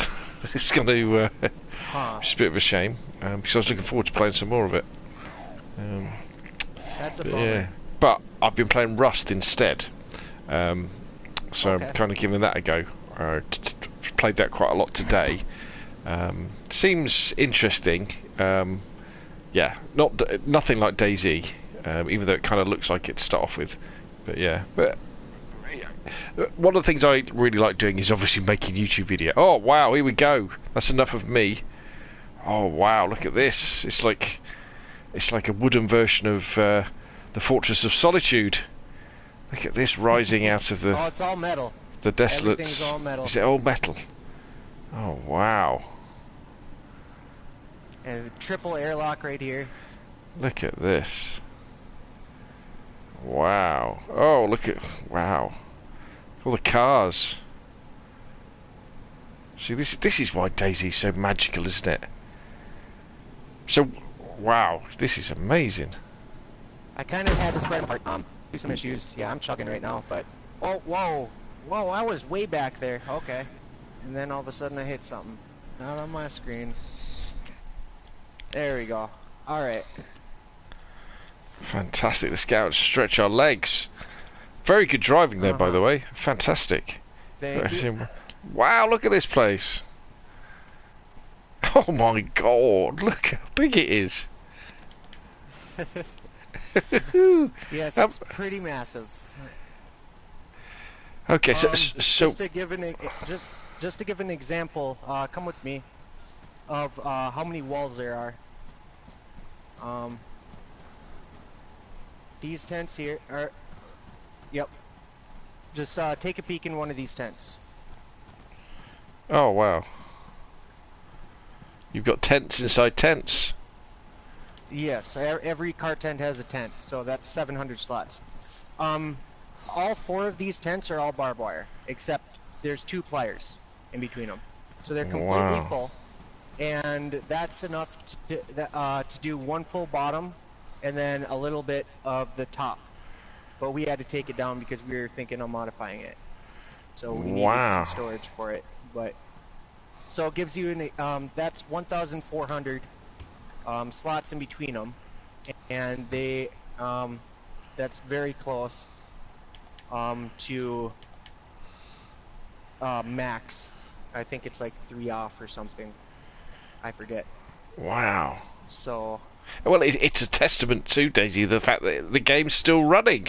It's going to just a bit of a shame, because I was looking forward to playing some more of it. That's a bummer. Yeah, but I've been playing Rust instead, so I'm kind of giving that a go. Played that quite a lot today. Seems interesting. Yeah, nothing like DayZ, even though it kind of looks like it to start off with. But yeah, one of the things I really like doing is obviously making YouTube video. Oh wow, here we go. That's enough of me. Oh wow, look at this. It's like a wooden version of The Fortress of Solitude. Look at this rising out of the Oh, it's all metal. the desolates. Everything's all metal. Is it all metal? Oh wow! And triple airlock right here. Look at this. Wow! Oh, look at wow! All the cars. See, this is why DayZ is so magical, isn't it? So, wow, this is amazing. I kind of had to spread apart. Do some issues. Yeah, I'm chugging right now, but oh, whoa, I was way back there. Okay, and then all of a sudden I hit something. Not on my screen. There we go. All right. Fantastic. The scouts stretch our legs. Very good driving there, by the way. Fantastic. Thank you. Wow, look at this place. Oh my god, look how big it is. Yes, it's pretty massive. Okay, so just to give an example, come with me of how many walls there are. These tents here are. Yep. Just take a peek in one of these tents. Oh wow. You've got tents inside tents. Yes, every car tent has a tent, so that's 700 slots. All 4 of these tents are all barbed wire, except there's 2 pliers in between them, so they're completely full, and that's enough to do 1 full bottom, and then a little bit of the top. But we had to take it down because we were thinking of modifying it, so we needed some storage for it. But so it gives you that's 1,400. Slots in between them, and they that's very close to max. I think it's like 3 off or something. I forget. Wow. So. Well, it's a testament to DayZ, the fact that the game's still running,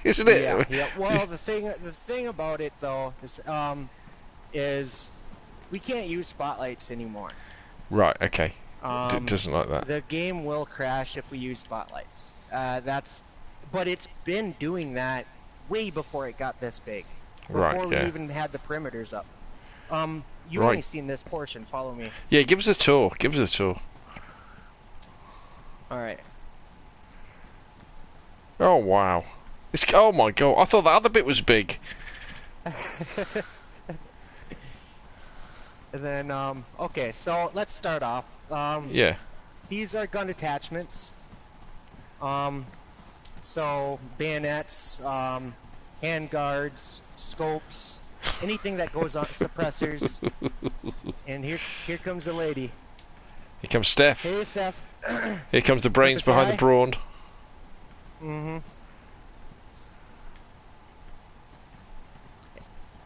isn't it? Yeah. Yeah. Well, the thing about it though is we can't use spotlights anymore. Right. Okay. It doesn't like that. The game will crash if we use spotlights. But it's been doing that way before it got this big. Before we even had the perimeters up. You've only seen this portion. Follow me. Yeah, give us a tour. Give us a tour. All right. Oh wow! Oh my god! I thought the other bit was big. And then okay, so let's start off. Yeah. These are gun attachments. So bayonets, hand guards, scopes, anything that goes on suppressors. And here comes a lady. Here comes Steph. Hey, Steph. Here comes the brains behind the brawn.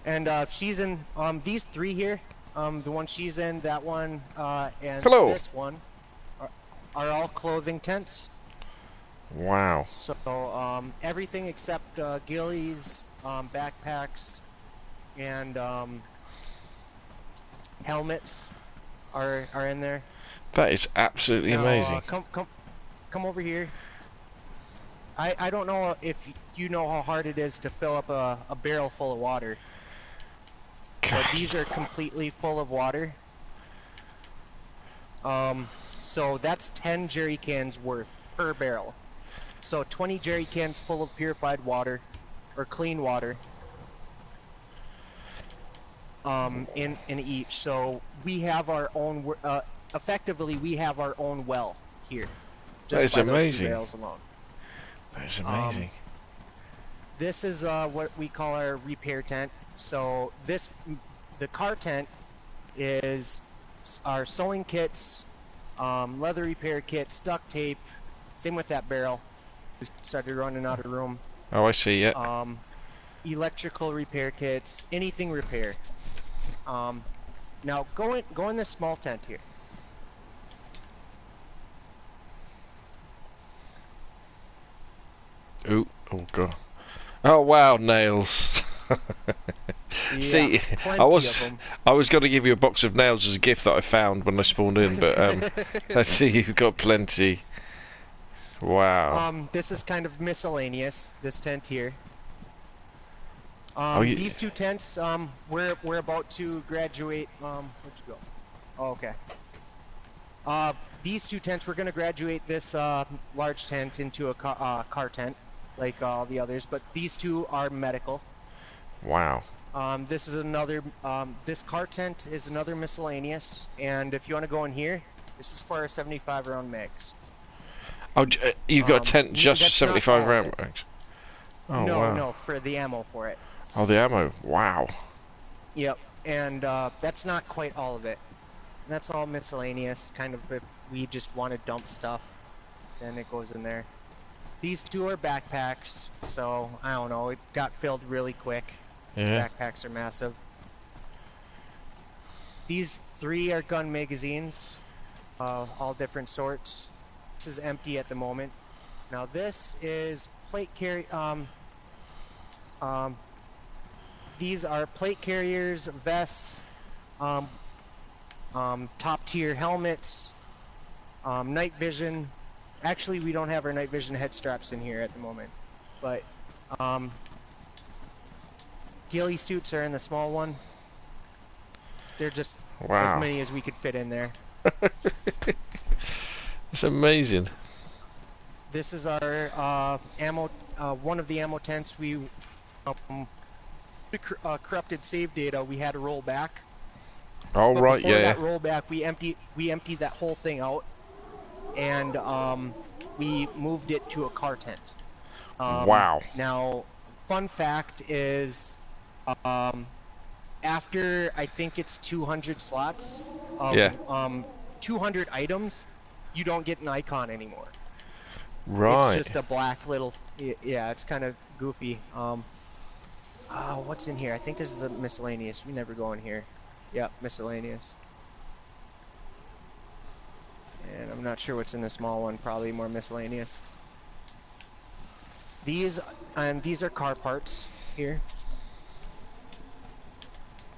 And she's in these 3 here. The one she's in, that one, and this one are all clothing tents. Wow. So everything except ghillies, backpacks, and helmets are in there. That is absolutely amazing. Come over here. I don't know if you know how hard it is to fill up a barrel full of water. But these are completely full of water. So that's 10 jerry cans worth per barrel. So 20 jerry cans full of purified water, or clean water, in each. So we have our own, effectively we have our own well here. Just that is by amazing. Those 2 barrels alone. That is amazing. This is what we call our repair tent. So the car tent is our sewing kits, leather repair kits, duct tape. Same with that barrel. We started running out of room. Oh, I see. Yeah. Electrical repair kits, anything repair. Now go in this small tent here. Ooh, oh god. Oh wow, nails. Yeah, see, I was going to give you a box of nails as a gift that I found when I spawned in, but I see you've got plenty. Wow. This is kind of miscellaneous, this tent here. Oh, These two tents, we're about to graduate, where'd you go? Oh, okay. These two tents, we're gonna graduate this, large tent into a car tent, like all the others, but these two are medical. Wow. This is another, this car tent is another miscellaneous, and if you want to go in here, this is for our 75 round mags. Oh, you've got a tent just for that's not 75 all of round it. mags? Oh, No, wow. no, for the ammo for it. Oh, the ammo. Wow. Yep, and that's not quite all of it. That's all miscellaneous, kind of if we just want to dump stuff, then it goes in there. These two are backpacks, so I don't know, it got filled really quick. Yeah. These backpacks are massive. These three are gun magazines, all different sorts. This is empty at the moment. Now this is plate carry. These are plate carriers, vests, top tier helmets, night vision. Actually, we don't have our night vision head straps in here at the moment, but ghillie suits are in the small one. They're just as many as we could fit in there. It's amazing. This is our ammo, one of the ammo tents. We corrupted save data. We had to roll back. Oh, but right, before yeah. that rollback, we emptied that whole thing out, and we moved it to a car tent. Wow. Now, fun fact is, after I think it's 200 slots of 200 items, you don't get an icon anymore. Right. It's just a black little. Yeah, it's kind of goofy. What's in here? I think this is a miscellaneous. We never go in here. Yep, miscellaneous. And I'm not sure what's in the small one. Probably more miscellaneous. These are car parts here.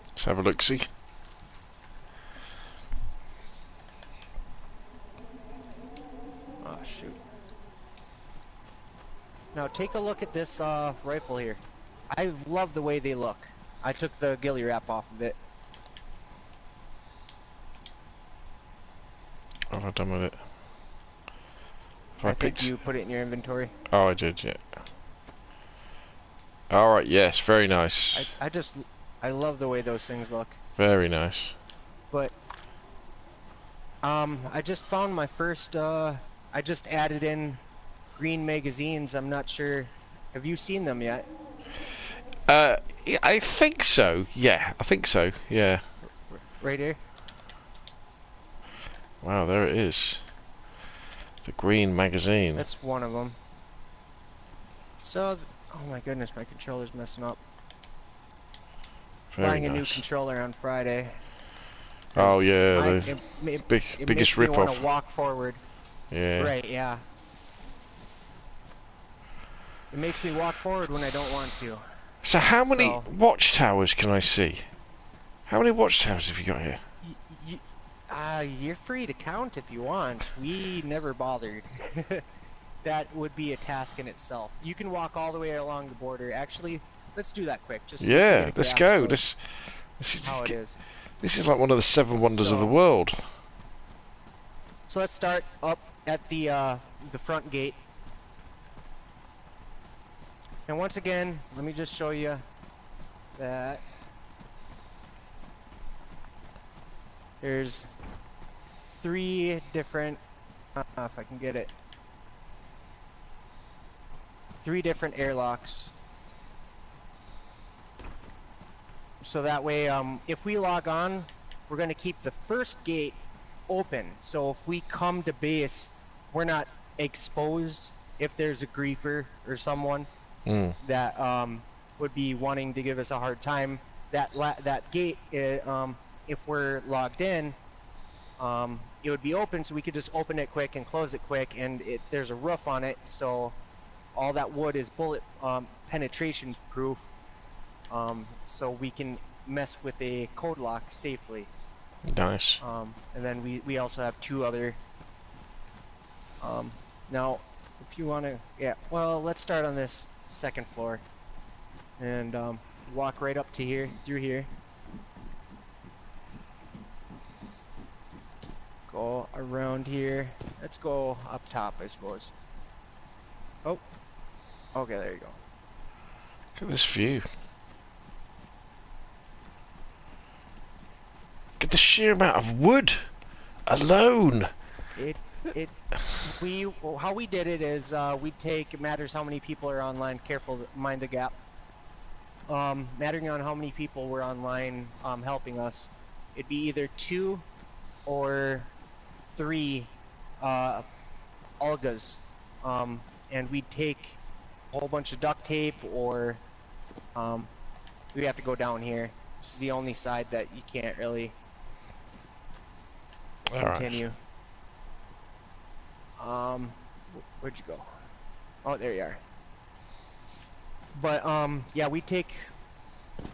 Let's have a look-see. Oh shoot. Now take a look at this rifle here. I love the way they look. I took the ghillie wrap off of it. What have I done with it? I think you put it in your inventory. Oh, I did, yeah. Alright, yes, very nice. I love the way those things look. Very nice. But I just found my first I just added in green magazines. I'm not sure. Have you seen them yet? Yeah, I think so. Yeah, I think so. Yeah. Right here. Wow, there it is. The green magazine. That's one of them. So, oh my goodness, my controller's messing up. Very Buying nice. a new controller on Friday. Oh yeah, it biggest makes me want rip-off. to walk forward. Yeah. Right, yeah. It makes me walk forward when I don't want to. So how many watchtowers can I see? How many watchtowers have you got here? You're free to count if you want. We never bothered. That would be a task in itself. You can walk all the way along the border. Actually, let's do that quick. Just Yeah, let's go. This how it is. This is like one of the 7 wonders of the world. So let's start up at the front gate. And once again, let me just show you that there's 3 different, I don't know if I can get it, 3 different airlocks. So that way, if we log on, we're going to keep the first gate open. So if we come to base, we're not exposed if there's a griefer or someone that would be wanting to give us a hard time. That gate, if we're logged in, it would be open, so we could just open it quick and close it quick, and there's a roof on it, so all that wood is bullet penetration proof, so we can mess with a code lock safely. Nice. And then we also have 2 other. Now, if you want to, yeah. Well, let's start on this second floor, and walk right up to here, through here. Go around here. Let's go up top, I suppose. Oh, okay, there you go. Look at this view. Look at the sheer amount of wood alone. How we did it is we'd take, it matters how many people are online, careful, mind the gap. Mattering on how many people were online helping us, it'd be either 2 or 3 Olgas, and we'd take a whole bunch of duct tape, or we have to go down here. This is the only side that you can't really continue. Where'd you go? Oh, there you are. But yeah, we take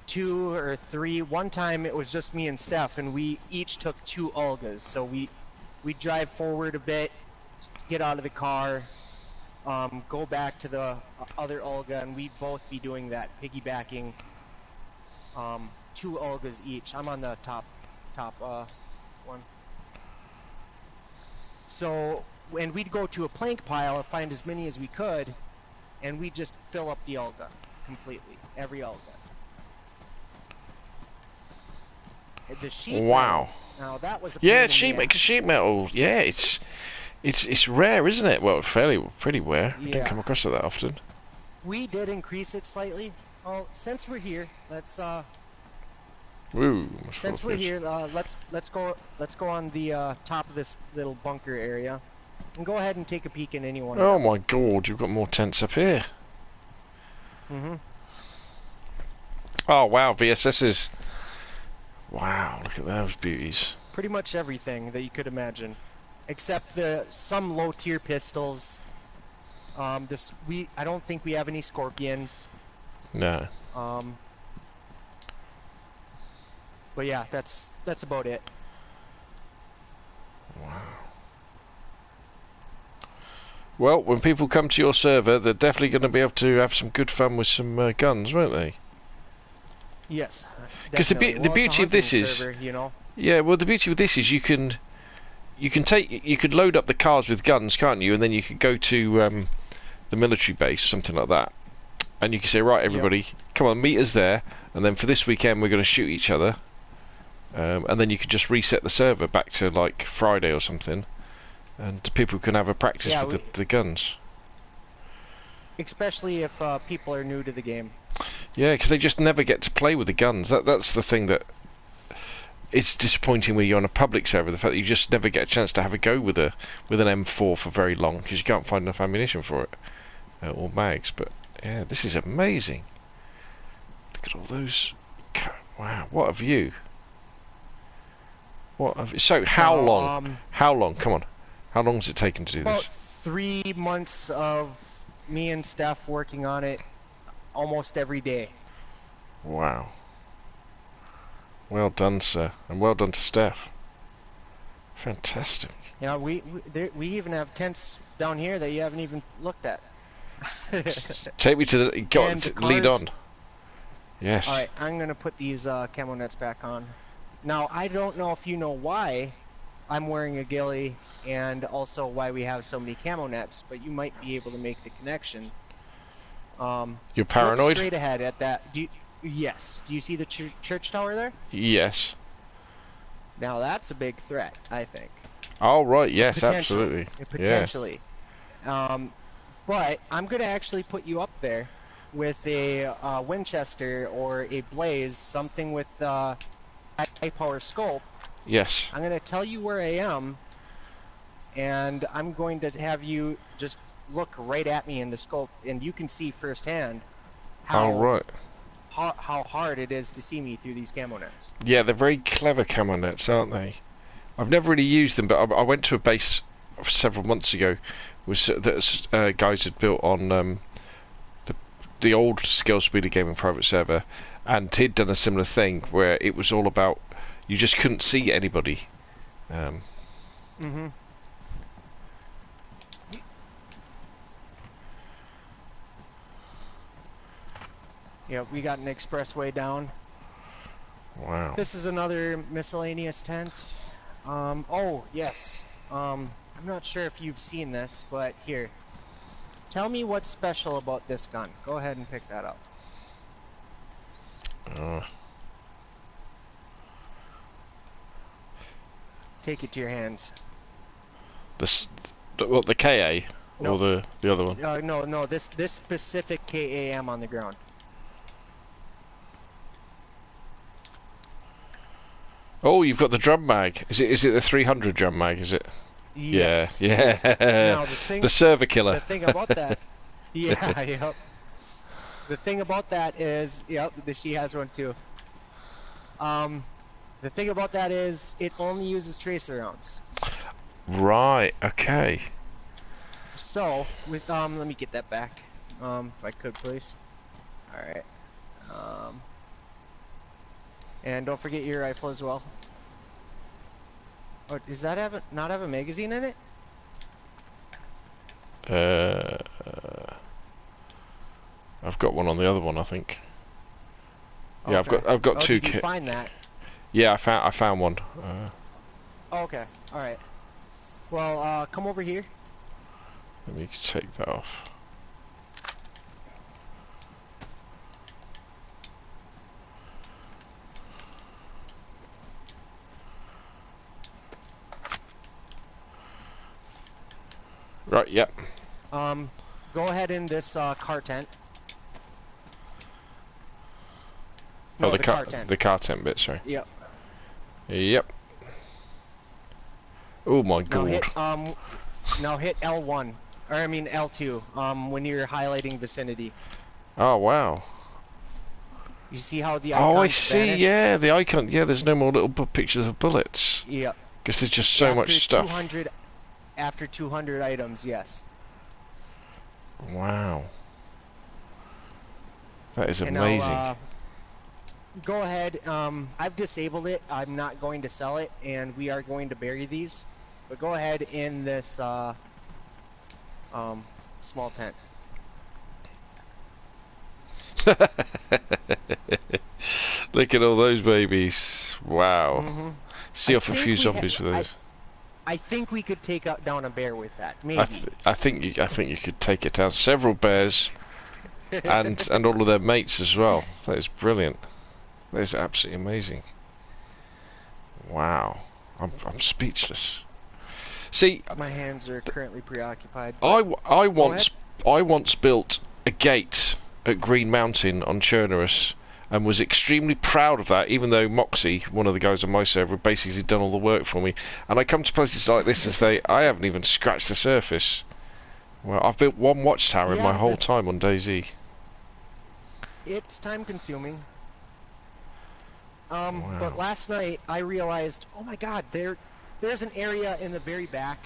2 or 3. One time it was just me and Steph, and we each took 2 Olgas. So we drive forward a bit, get out of the car, go back to the other Olga, and we'd both be doing that, piggybacking 2 Olgas each. I'm on the top one. So, and we'd go to a plank pile, find as many as we could, and we'd just fill up the Olga completely, every Olga. The sheet Wow. metal, now that was a Yeah, sheet metal. Yeah, it's rare, isn't it? Well, pretty rare. We don't come across it that often. We did increase it slightly. Well, since we're here, let's Ooh, since we're here, let's go on the top of this little bunker area, and go ahead and take a peek in any one. Oh my God, you've got more tents up here. Mhm. Oh wow, VSS's. Wow, look at those beauties. Pretty much everything that you could imagine, except some low tier pistols. I don't think we have any Scorpions. No. But yeah, that's about it. Wow. Well, when people come to your server, they're definitely going to be able to have some good fun with some guns, won't they? Yes. Because the beauty of this is, server, you know. Yeah. Well, the beauty of this is you could load up the cars with guns, can't you? And then you could go to the military base, something like that, and you can say, right, everybody, come on, meet us there, and then for this weekend we're going to shoot each other. And then you could just reset the server back to like Friday or something, and people can have a practice with the guns. Especially if people are new to the game. Yeah, because they just never get to play with the guns. That's the thing that it's disappointing when you're on a public server. The fact that you just never get a chance to have a go with an M4 for very long because you can't find enough ammunition for it or mags. But yeah, this is amazing. Look at all those. Wow, what a view. So how long? How long? Come on. How long has it taken to do about this? 3 months of me and Steph working on it almost every day. Wow. Well done, sir, and well done to Steph. Fantastic. Yeah, we even have tents down here that you haven't even looked at. Take me to the lead on. Yes. All right, I'm gonna put these camo nets back on. Now, I don't know if you know why I'm wearing a ghillie and also why we have so many camo nets, but you might be able to make the connection. You're paranoid? Look straight ahead at that. Yes. Do you see the church tower there? Yes. Now, that's a big threat, I think. Oh, right. Yes, absolutely. Potentially. Yeah. But I'm going to actually put you up there with a Winchester or a Blaze, something with high power scope. Yes. I'm going to tell you where I am, and I'm going to have you just look right at me in the scope, and you can see firsthand how hard it is to see me through these camo nets. Yeah, they're very clever camo nets, aren't they? I've never really used them, but I went to a base several months ago that guys had built on the old Scalespeeder gaming private server, and he'd done a similar thing where it was all about you just couldn't see anybody. Yep, we got an expressway down. Wow. This is another miscellaneous tent. Oh, yes. I'm not sure if you've seen this, but here. Tell me what's special about this gun. Go ahead and pick that up. Take it to your hands. What, the KA? No. Or the other one? No, this specific KAM on the ground. Oh, you've got the drum mag. Is it the 300 drum mag, is it? Yes. Yeah. Yes. Now, the server killer. The thing about that... Yeah, yep. The thing about that is... Yep, she has one too. The thing about that is, it only uses tracer rounds. Right, okay. So, with, let me get that back. If I could, please. Alright. And don't forget your rifle as well. Oh, does that not have a magazine in it? I've got one on the other one, I think. Yeah, Okay. I've got two. Did you find that? Yeah, I found one. Okay. All right. Well, come over here. Let me take that off. Right, yep. Go ahead in this car tent. Oh, No, the car tent. The car tent bit, sorry. Yep. Yep. Oh my god. Now hit L1, or I mean L2, when you're highlighting vicinity. Oh wow. You see how the icons Oh, I see. vanish? Yeah, the icon. Yeah, there's no more little pictures of bullets. Yep. Because there's just so much stuff. After 200 items, yes. Wow. That is And amazing. now, go ahead. I've disabled it. I'm not going to sell it, and we are going to bury these. But go ahead in this small tent. Look at all those babies. Wow. Mm-hmm. See off a few zombies with those. I think we could take down a bear with that. Maybe. I think you could take it down. Several bears, and all of their mates as well. That is brilliant. That is absolutely amazing. Wow. I'm speechless. See, my hands are currently preoccupied. I once built a gate at Green Mountain on Chernerus, and was extremely proud of that, even though Moxie, one of the guys on my server, basically done all the work for me. And I come to places like this and say, I haven't even scratched the surface. Well, I've built one watchtower in my whole time on DayZ. It's time consuming. Wow. But last night I realized, oh my god, there's an area in the very back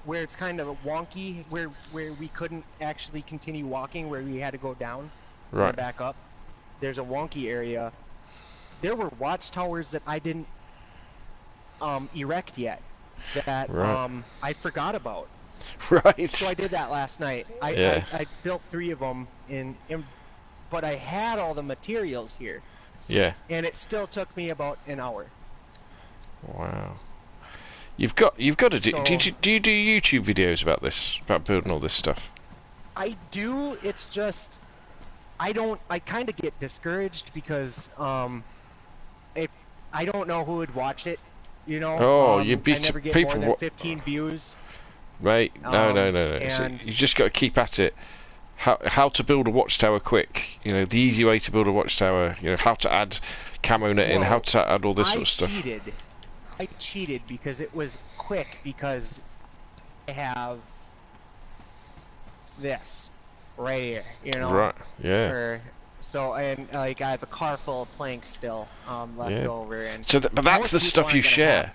where it's kind of wonky, where we couldn't actually continue walking, where we had to go down and back up. There's a wonky area. There were watchtowers that I didn't erect yet, that I forgot about. Right. So I did that last night. I built 3 of them but I had all the materials here. Yeah. And it still took me about an hour. Wow. You've got to do. So, do you do YouTube videos about this, about building all this stuff? I do. It's just I kind of get discouraged because I don't know who would watch it. You know. Oh, you'd be I never get people more than 15 views. Right. No. So you just got to keep at it. How to build a watchtower quick. You know, the easy way to build a watchtower. You know, how to add camo net in, how to add all this sort of stuff. I cheated because it was quick, because I have this right here, you know. Right. Yeah. So, and like I have a car full of planks still left over, and so but that's the stuff you share.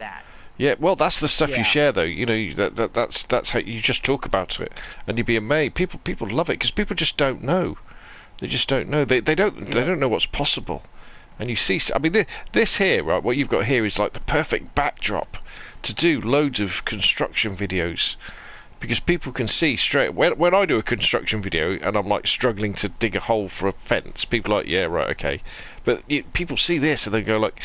Yeah, well, that's the stuff you share, though. You know, that's how you just talk about it, and you'd be amazed. People love it because people just don't know. They just don't know. They don't know what's possible. And you see, I mean, this here, right? What you've got here is like the perfect backdrop to do loads of construction videos. because people can see straight when I do a construction video and I'm like struggling to dig a hole for a fence. People are like, yeah, right, okay, but people see this and they go like,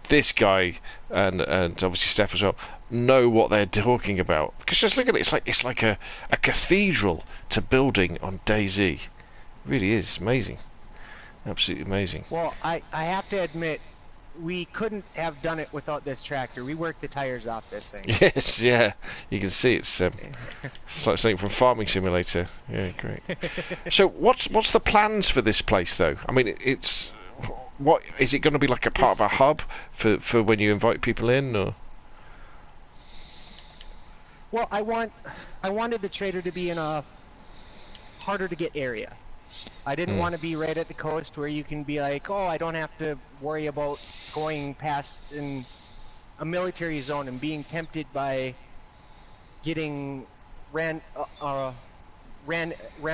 this guy and obviously Steph as well know what they're talking about, because just look at it. It's like a cathedral to building on DayZ. It really is amazing, absolutely amazing. Well, I have to admit, we couldn't have done it without this tractor. We worked the tires off this thing. Yes, yeah, you can see it's like something from Farming Simulator. Yeah, great. So what's the plans for this place though? I mean, what is it going to be, like a part of a hub for when you invite people in, or? Well, I wanted the trader to be in a harder to get area. I didn't want to be right at the coast where you can be like, oh, I don't have to worry about going past in a military zone and being tempted by getting ran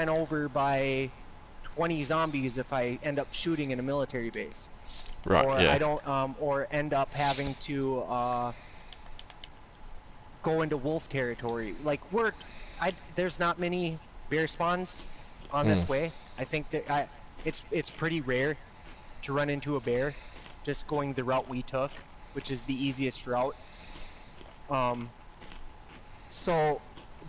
over by 20 zombies if I end up shooting in a military base. Right. Or Yeah. I don't or end up having to go into wolf territory. Like there's not many bear spawns on this way. I think that it's pretty rare to run into a bear just going the route we took, which is the easiest route. So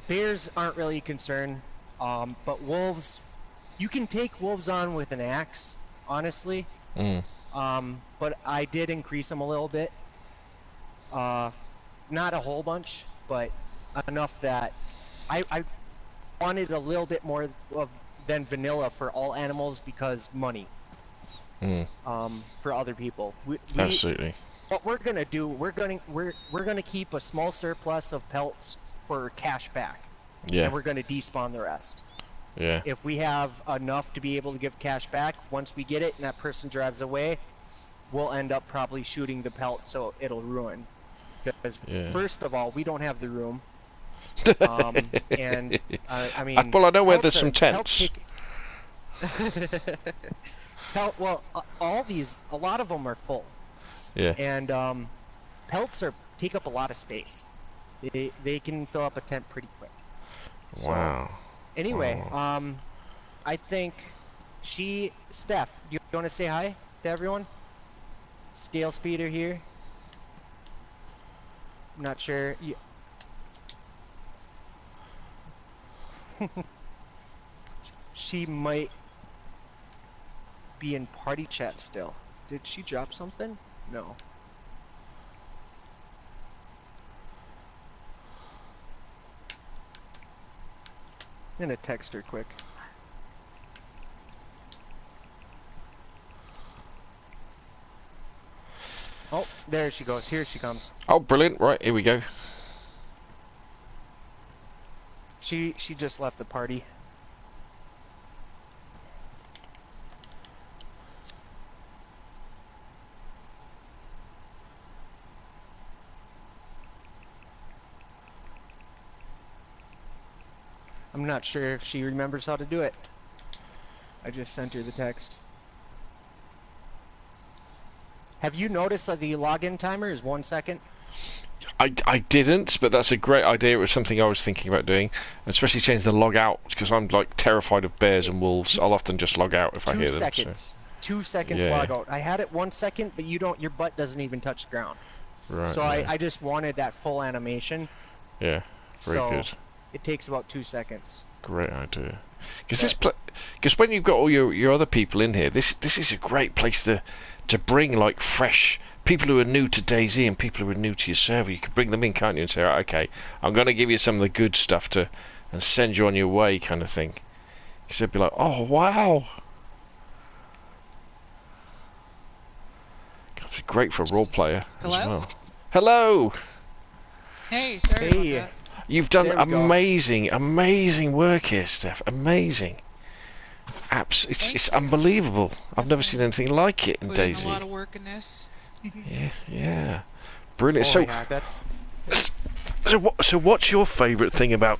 bears aren't really a concern, but wolves, you can take wolves on with an axe, honestly. But I did increase them a little bit. Not a whole bunch, but enough that I wanted a little bit more than vanilla for all animals, because money. For other people. Absolutely. What we're gonna do, we're gonna keep a small surplus of pelts for cash back. Yeah. And we're gonna despawn the rest. Yeah. If we have enough to be able to give cash back, once we get it and that person drives away, we'll end up probably shooting the pelt so it'll ruin. Because first of all, we don't have the room. And I mean, well, I know where there's some tents. Well, a lot of them are full. Yeah. And pelts take up a lot of space. They can fill up a tent pretty quick. Wow. Anyway, I think Steph, do you want to say hi to everyone? Scalespeeder here. I'm not sure. She might be in party chat still. Did she drop something? No. I'm gonna text her quick. Oh, there she goes. Here she comes. Oh, brilliant. Right, here we go. She just left the party. I'm not sure if she remembers how to do it. I just sent her the text. Have you noticed that the login timer is 1 second? I didn't, but that's a great idea. It was something I was thinking about doing, especially change the log out, because I'm like terrified of bears and wolves. I'll often just log out if I hear them. 2 seconds. 2 seconds log out. I had it 1 second, but your butt doesn't even touch the ground. Right. So I just wanted that full animation. Yeah. Very good. It takes about 2 seconds. Great idea. Because when you've got all your other people in here, this is a great place to bring like fresh people who are new to DayZ and people who are new to your server. You can bring them in, can't you, and say, right, okay, I'm going to give you some of the good stuff and send you on your way, kind of thing. Because they'd be like, oh wow. That'd be great for a role player as well. Hello. Hey, sorry about that. You've done amazing work here, Steph. Amazing. It's unbelievable. I've never seen anything like it in DayZ. Put in a lot of work in this. Yeah. Brilliant. Oh, So, yeah, that's... so what's your favourite thing about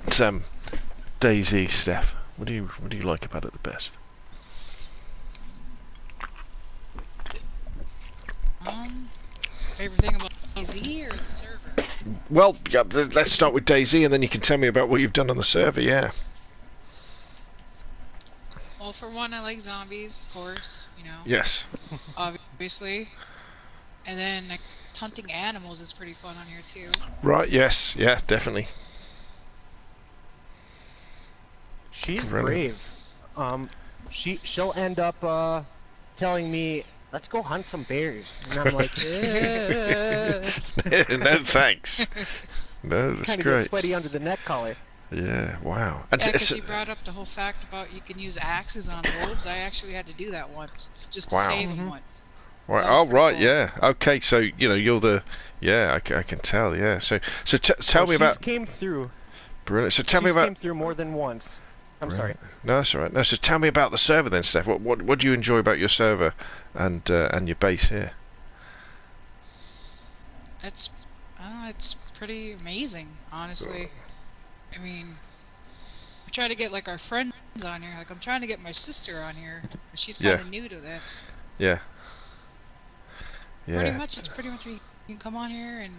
DayZ, Steph? What do you like about it the best? Favorite thing about DayZ or the server? Well, yeah, let's start with DayZ, and then you can tell me about what you've done on the server. Yeah. Well, for one, I like zombies, of course, you know, Yes. obviously. And then like, hunting animals is pretty fun on here too. Right. Yes. Yeah. Definitely. She's Brilliant. brave. She'll end up telling me, "Let's go hunt some bears," and I'm like, No thanks. No, that's kind of get great. sweaty under the neck collar. Yeah. Wow. And Yeah, because you brought up the whole fact about you can use axes on wolves. I actually had to do that once, just to Wow. save them once. Right. That was Oh, pretty right. cool. Yeah. Okay. So you're the. Yeah. I can tell. Yeah. So tell me about. She's came through. Brilliant. So tell me She's about. came through more than once. I'm sorry. No, that's all right. No, so tell me about the server then, Steph. What do you enjoy about your server and your base here? It's, I don't know, it's pretty amazing, honestly. I mean, we try to get like our friends on here. Like I'm trying to get my sister on here, 'cause she's kind of new to this. Yeah. Pretty Yeah. much, it's pretty much you can come on here and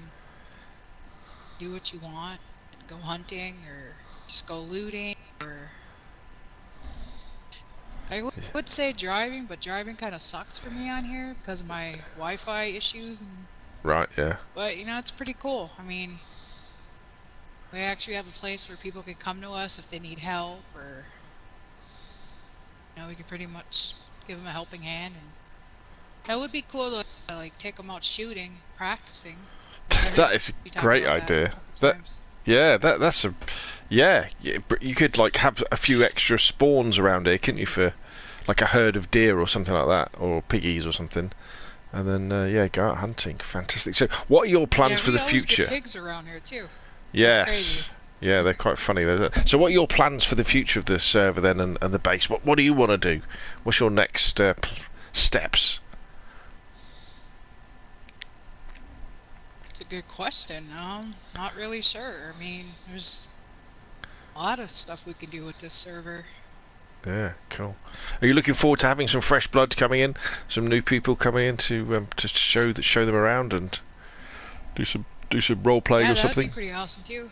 do what you want, go hunting or just go looting or. I would say driving, but driving kind of sucks for me on here because of my Wi-Fi issues. Right. Yeah. But you know, it's pretty cool. I mean, we actually have a place where people can come to us if they need help, or you know, we can pretty much give them a helping hand. And that would be cool to like take them out shooting, practicing. That is We a talked great about idea. a couple That. times. Yeah. That's a. Yeah. You could like have a few extra spawns around here, couldn't you, for like a herd of deer or something like that, or piggies or something. And then, yeah, go out hunting. Fantastic. So, what are your plans Yeah, for we the always future? get pigs around here too. Yes. crazy. Yeah, they're quite funny. So, what are your plans for the future of the server then, and the base? What do you want to do? What's your next steps? It's a good question. Not really sure. I mean, there's a lot of stuff we can do with this server. Yeah, cool. Are you looking forward to having some fresh blood coming in, some new people coming in to show them around and do some role playing Yeah, or that'd something? be pretty awesome too.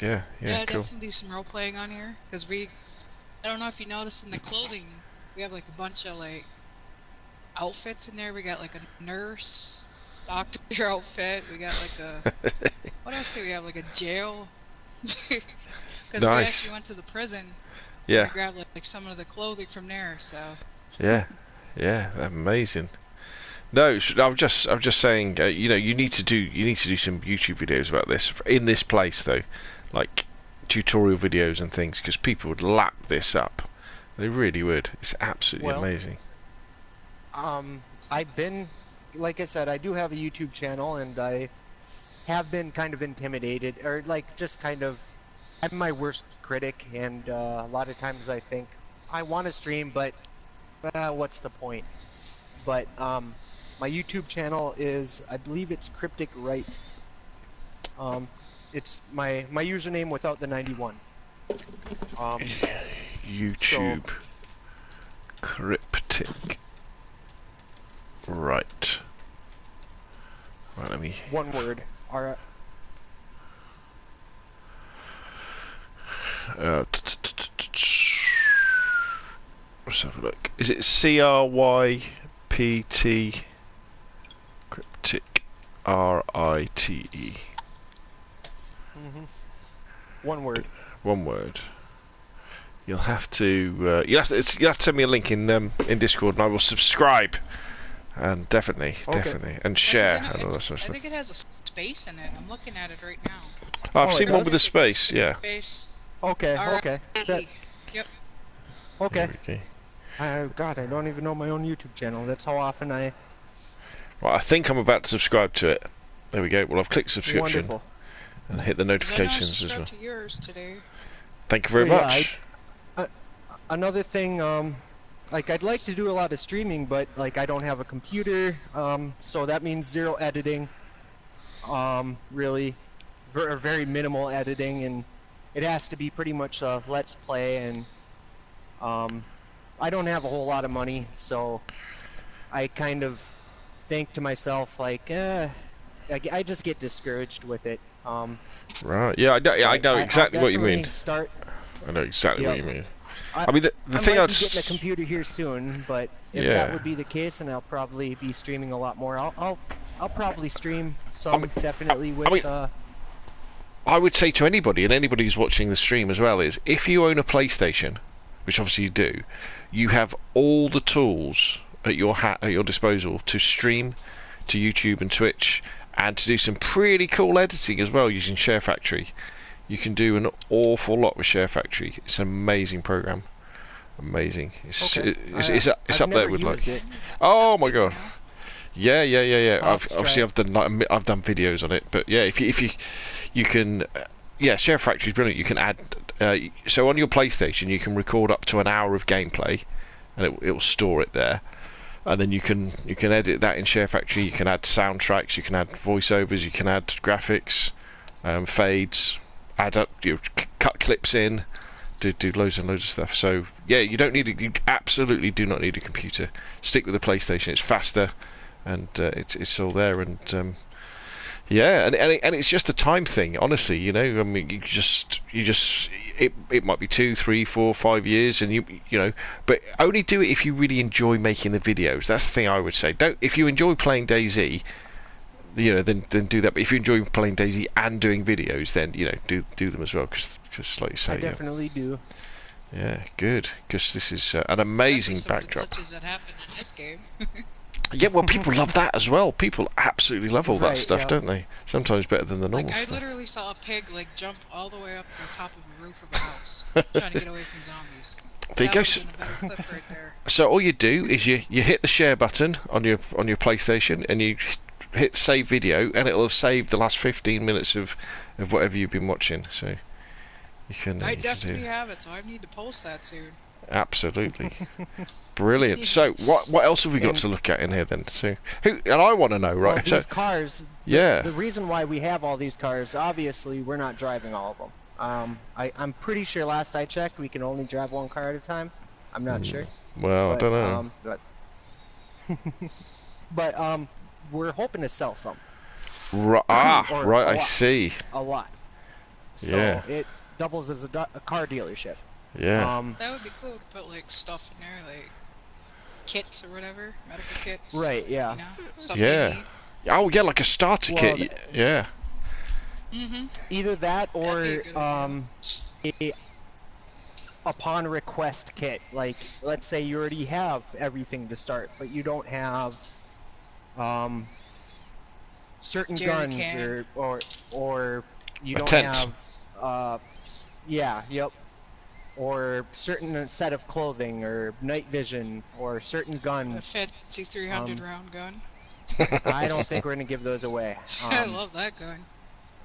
Yeah, Yeah, cool. definitely do some role playing on here because I don't know if you noticed in the clothing, we have like a bunch of like outfits in there. We got like a nurse, doctor outfit. We got like a what else do we have? Like a jail. Because we Nice. actually went to the prison. Yeah, I grabbed like some of the clothing from there. So yeah, amazing. No, I'm just saying. You need to do some YouTube videos about this in this place though, like tutorial videos and things, because people would lap this up. They really would. It's absolutely amazing. I've been, like I said, I do have a YouTube channel, and I have been kind of intimidated, or like just kind of, I'm my worst critic, and a lot of times I think I want to stream, but what's the point? But my YouTube channel is, I believe it's Cryptic Right. It's my username without the 91. YouTube Cryptic Right. Right, let me. One word. Let's have a look. Is it CRYPT Cryptic RITE? One word. One word. You'll have to send me a link in Discord, and I will subscribe. And definitely, and share and all that sort of I stuff. think it has a space in it. I'm looking at it right now. I've Oh, seen it one does? with a space. Yeah. Space. Okay, Alright. okay. Yep. Okay. Okay. God, I don't even know my own YouTube channel. That's how often I... Right, I think I'm about to subscribe to it. There we go. Well, I've clicked subscription Wonderful. and hit the 'Cause I know I notifications as well. subscribed to yours today. Thank you very Yeah, much. Another thing, like I'd like to do a lot of streaming, but like I don't have a computer, so that means zero editing. Really, very minimal editing, and it has to be pretty much a let's play, and I don't have a whole lot of money, so I kind of think to myself like, I just get discouraged with it. Right. Yeah, I know exactly what you mean. Start. I know exactly what Yep. you mean. I mean, the I thing might I'd be getting a computer here soon, but if that would be the case, then I'll probably be streaming a lot more. I'll probably stream some, definitely with. I would say to anybody, and anybody who's watching the stream as well, is if you own a PlayStation, which obviously you do, you have all the tools at your disposal to stream to YouTube and Twitch, and to do some pretty cool editing as well using Share Factory. You can do an awful lot with Share Factory. It's an amazing program. Amazing. It's up there with like. Oh my god. Yeah. I've done videos on it, but yeah, if you can, Share Factory is brilliant. You can add, so on your PlayStation you can record up to an hour of gameplay, and it will store it there, and then you can edit that in Share Factory. You can add soundtracks, you can add voiceovers, you can add graphics, fades, cut clips in, do loads and loads of stuff. So yeah, you absolutely do not need a computer. Stick with the PlayStation. It's faster, and it's all there. And and it's just a time thing, honestly. You know, I mean, it might be 2, 3, 4, 5 years, and you know, but only do it if you really enjoy making the videos. That's the thing I would say. If you enjoy playing DayZ, you know, then do that. But if you enjoy playing DayZ and doing videos, then you know, do them as well. Because just like you say, I definitely do. Yeah, good. Because this is an amazing backdrop. Glitches that happen in this game. Yeah, well, people love that as well. People absolutely love all that stuff, don't they? Sometimes better than the normal stuff. I literally saw a pig jump all the way up to the top of the roof of a house, trying to get away from zombies. There you go. Right there. So all you do is you hit the share button on your PlayStation, and you hit save video, and it'll have saved the last 15 minutes of whatever you've been watching. So you can. I definitely have it, so I need to post that soon. Absolutely. Brilliant. So what else have we got to look at in here then? So and I want to know, right? Well, these cars. Yeah. The reason why we have all these cars, obviously, we're not driving all of them. I'm pretty sure last I checked, we can only drive one car at a time. I'm not sure. Well, I don't know. But we're hoping to sell some. Right. I see. A lot. So it doubles as a car dealership. Yeah. That would be cool to put stuff in there, kits or whatever, medical kits. Right. Yeah. You know, stuff yeah. Oh yeah, like a starter kit. Yeah. Either that or a upon request kit. Like, let's say you already have everything to start, but you don't have certain guns or you don't have or certain set of clothing or night vision or certain guns. A fancy 300 round gun. I don't think we're gonna give those away. I love that gun.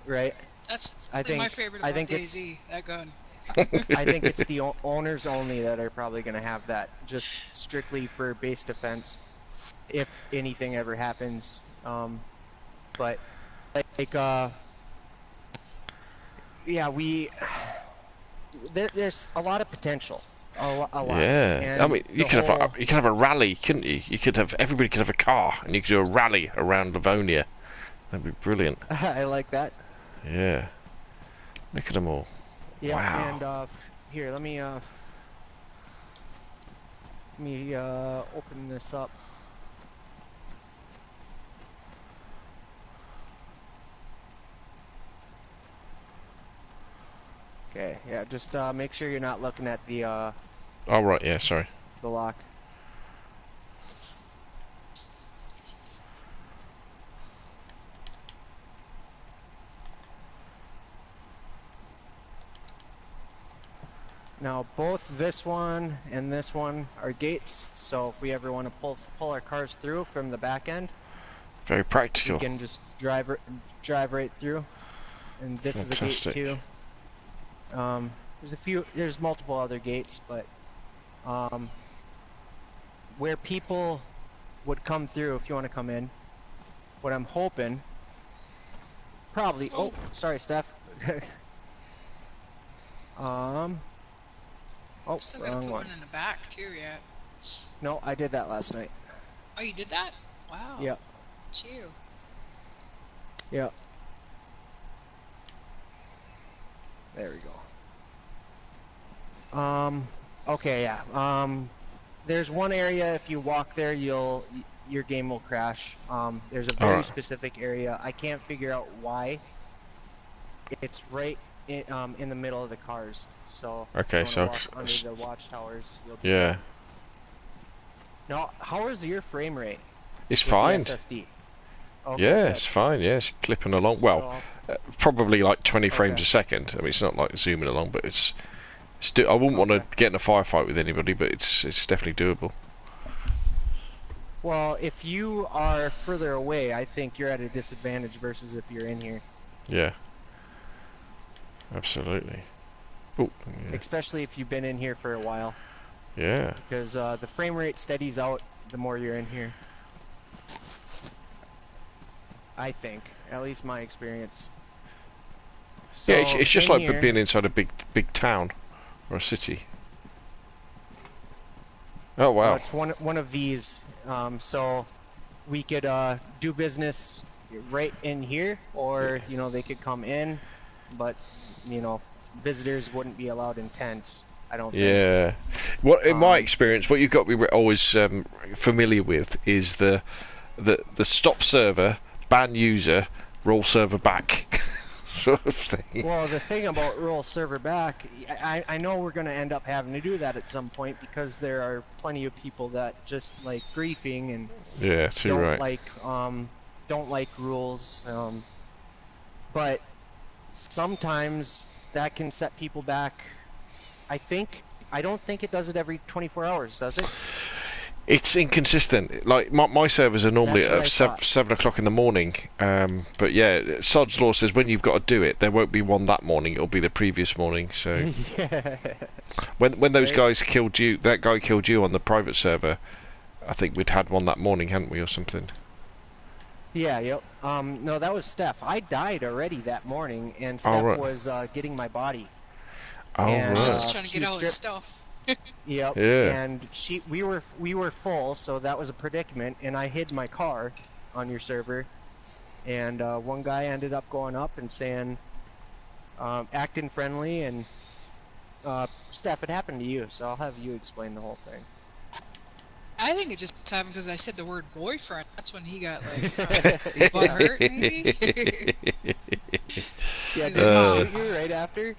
Right. That's my favorite about DayZ, that gun. I think it's the owners only that are probably gonna have that, just strictly for base defense, if anything ever happens. But there's a lot of potential. A lot. Yeah. And I mean, you could have a rally, couldn't you? Everybody could have a car, and you could do a rally around Livonia. That'd be brilliant. I like that. Yeah. Look at them all. Yeah. Wow. And here, let me open this up. Okay, yeah, just make sure you're not looking at the oh right, yeah, sorry. The lock. Now both this one and this one are gates, so if we ever want to pull our cars through from the back end, very practical. You can just drive right through. And this is a gate too. There's multiple other gates, but where people would come through if you want to come in, what I'm hoping, probably, oh, sorry, Steph. Oh, still gotta put one in the back too, yet. No, I did that last night. Oh, you did that? Wow. Yep. It's you. Yep. There we go. Okay, yeah. There's one area, if you walk there, your game will crash. There's a very specific area. I can't figure out why. It's right in the middle of the cars. So okay, if you so walk under the watchtowers, you'll be yeah. there. Now, how is your frame rate? It's with fine. the SSD? Okay, Yeah, good. it's fine. Yeah, it's clipping along. Well, probably like 20 frames a second. I mean, it's not like zooming along, but it's I wouldn't want to get in a firefight with anybody, but it's definitely doable. Well, if you are further away, I think you're at a disadvantage versus if you're in here. Yeah. Absolutely. Oh, yeah. Especially if you've been in here for a while. Yeah. Because the frame rate steadies out the more you're in here. I think, at least my experience. So yeah, it's just like here, being inside a big town or a city. Oh wow! It's one of these. So we could do business right in here, or you know they could come in, but you know visitors wouldn't be allowed in tents. I don't think. Yeah. What in my experience, what you've got to be always familiar with is the stop server, ban user, roll server back sort of thing. Well, the thing about roll server back, I know we're going to end up having to do that at some point because there are plenty of people that just like griefing and yeah, too don't right. don't like rules. But sometimes that can set people back. I don't think it does it every 24 hours, does it? It's inconsistent. Like my servers are normally at 7 o'clock in the morning, but yeah, Sod's Law says when you've got to do it, there won't be one that morning. It'll be the previous morning. So yeah. when those guys killed you, that guy killed you on the private server. I think we'd had one that morning, hadn't we, or something? Yeah. Yep. No, that was Steph. I died already that morning, and Steph was getting my body. Oh and, right. Just trying to get all his stuff. Yep. Yeah. And we were full, so that was a predicament. And I hid my car on your server, and one guy ended up going up and saying, acting friendly, and Steph, it happened to you, so I'll have you explain the whole thing. I think it just happened because I said the word boyfriend. That's when he got like butt hurt, maybe. Yeah, did he shoot you right after?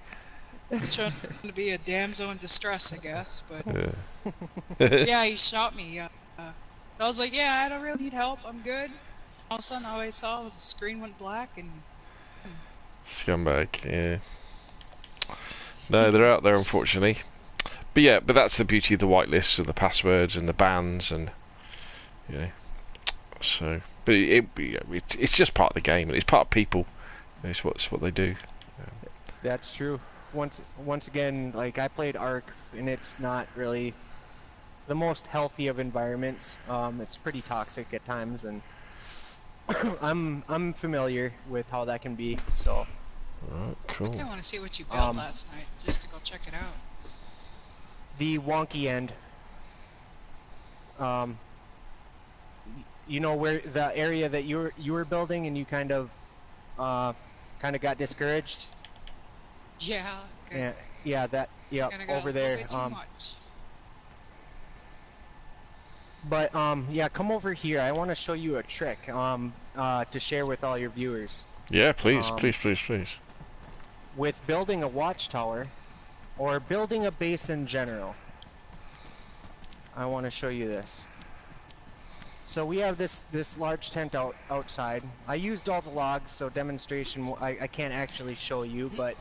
Trying to be a damsel in distress, I guess, but yeah, he shot me. I was like, yeah, I don't really need help. I'm good. All of a sudden, all I saw was the screen went black and. Scumbag, yeah. No, they're out there, unfortunately. But yeah, but that's the beauty of the whitelists and the passwords and the bans and you know. So, but it's just part of the game and it's part of people. It's what they do. That's true. Once again, like I played Ark, and it's not really the most healthy of environments. It's pretty toxic at times, and I'm familiar with how that can be. So. Alright, cool. I kind of want to see what you built last night, just to go check it out. The wonky end. You know where the area that you were building, and you kind of got discouraged. Yeah. Okay. Yeah. That. Yep. Over there. But yeah, come over here. I want to show you a trick to share with all your viewers. Yeah, please. With building a watchtower, or building a base in general, I want to show you this. So we have this large tent outside. I used all the logs, so demonstration I can't actually show you, but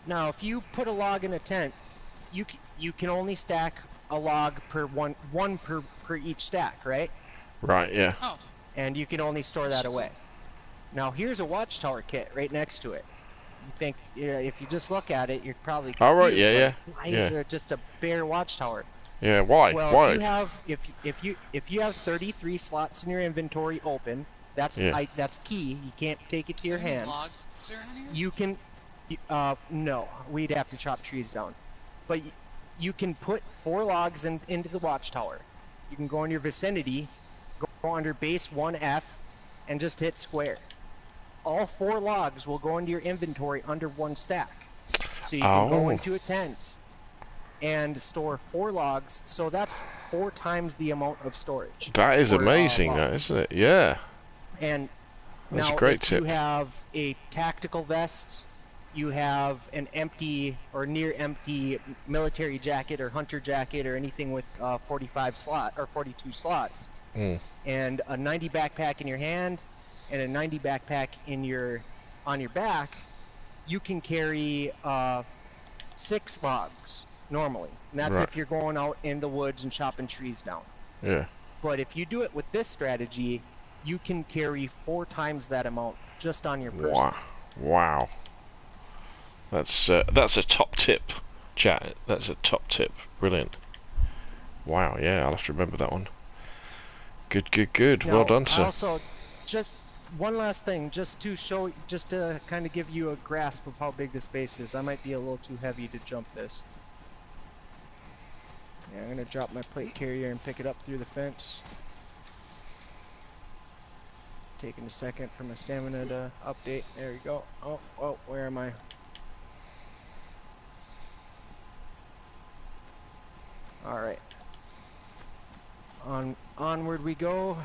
now if you put a log in a tent, you can only stack a log per one per each stack, right? Right, yeah. Oh. And you can only store that away. Now here's a Watchtower Kit right next to it. You think, if you just look at it, you're probably confused. Oh, right, yeah. Why is there just a bare Watchtower? Yeah, why? Well, why? if you have 33 slots in your inventory open, that's key. You can't take it to your hand. Logs around here? You can, no, we'd have to chop trees down, but you can put 4 logs into the Watchtower. You can go in your vicinity, go under base 1F, and just hit square. all 4 logs will go into your inventory under 1 stack. So you can go into a tent and store 4 logs. So that's 4 times the amount of storage. That is amazing, that, isn't it? Yeah. And that's now, a great if tip. you have a tactical vest, you have an empty or near empty military jacket or hunter jacket or anything with 45 slot or 42 slots, and a 90 backpack in your hand and a 90 backpack on your back, you can carry 6 logs normally. And that's if you're going out in the woods and chopping trees down. Yeah. But if you do it with this strategy, you can carry 4 times that amount just on your person. Wow. That's a top tip, chat. That's a top tip. Brilliant. Wow, yeah, I'll have to remember that one. Good. Now, well done, sir. Also, just one last thing, just to kind of give you a grasp of how big this base is. I might be a little too heavy to jump this. Yeah, I'm gonna drop my plate carrier and pick it up through the fence. Taking a second for my stamina to update. There we go. Oh, where am I? Alright. Onward we go.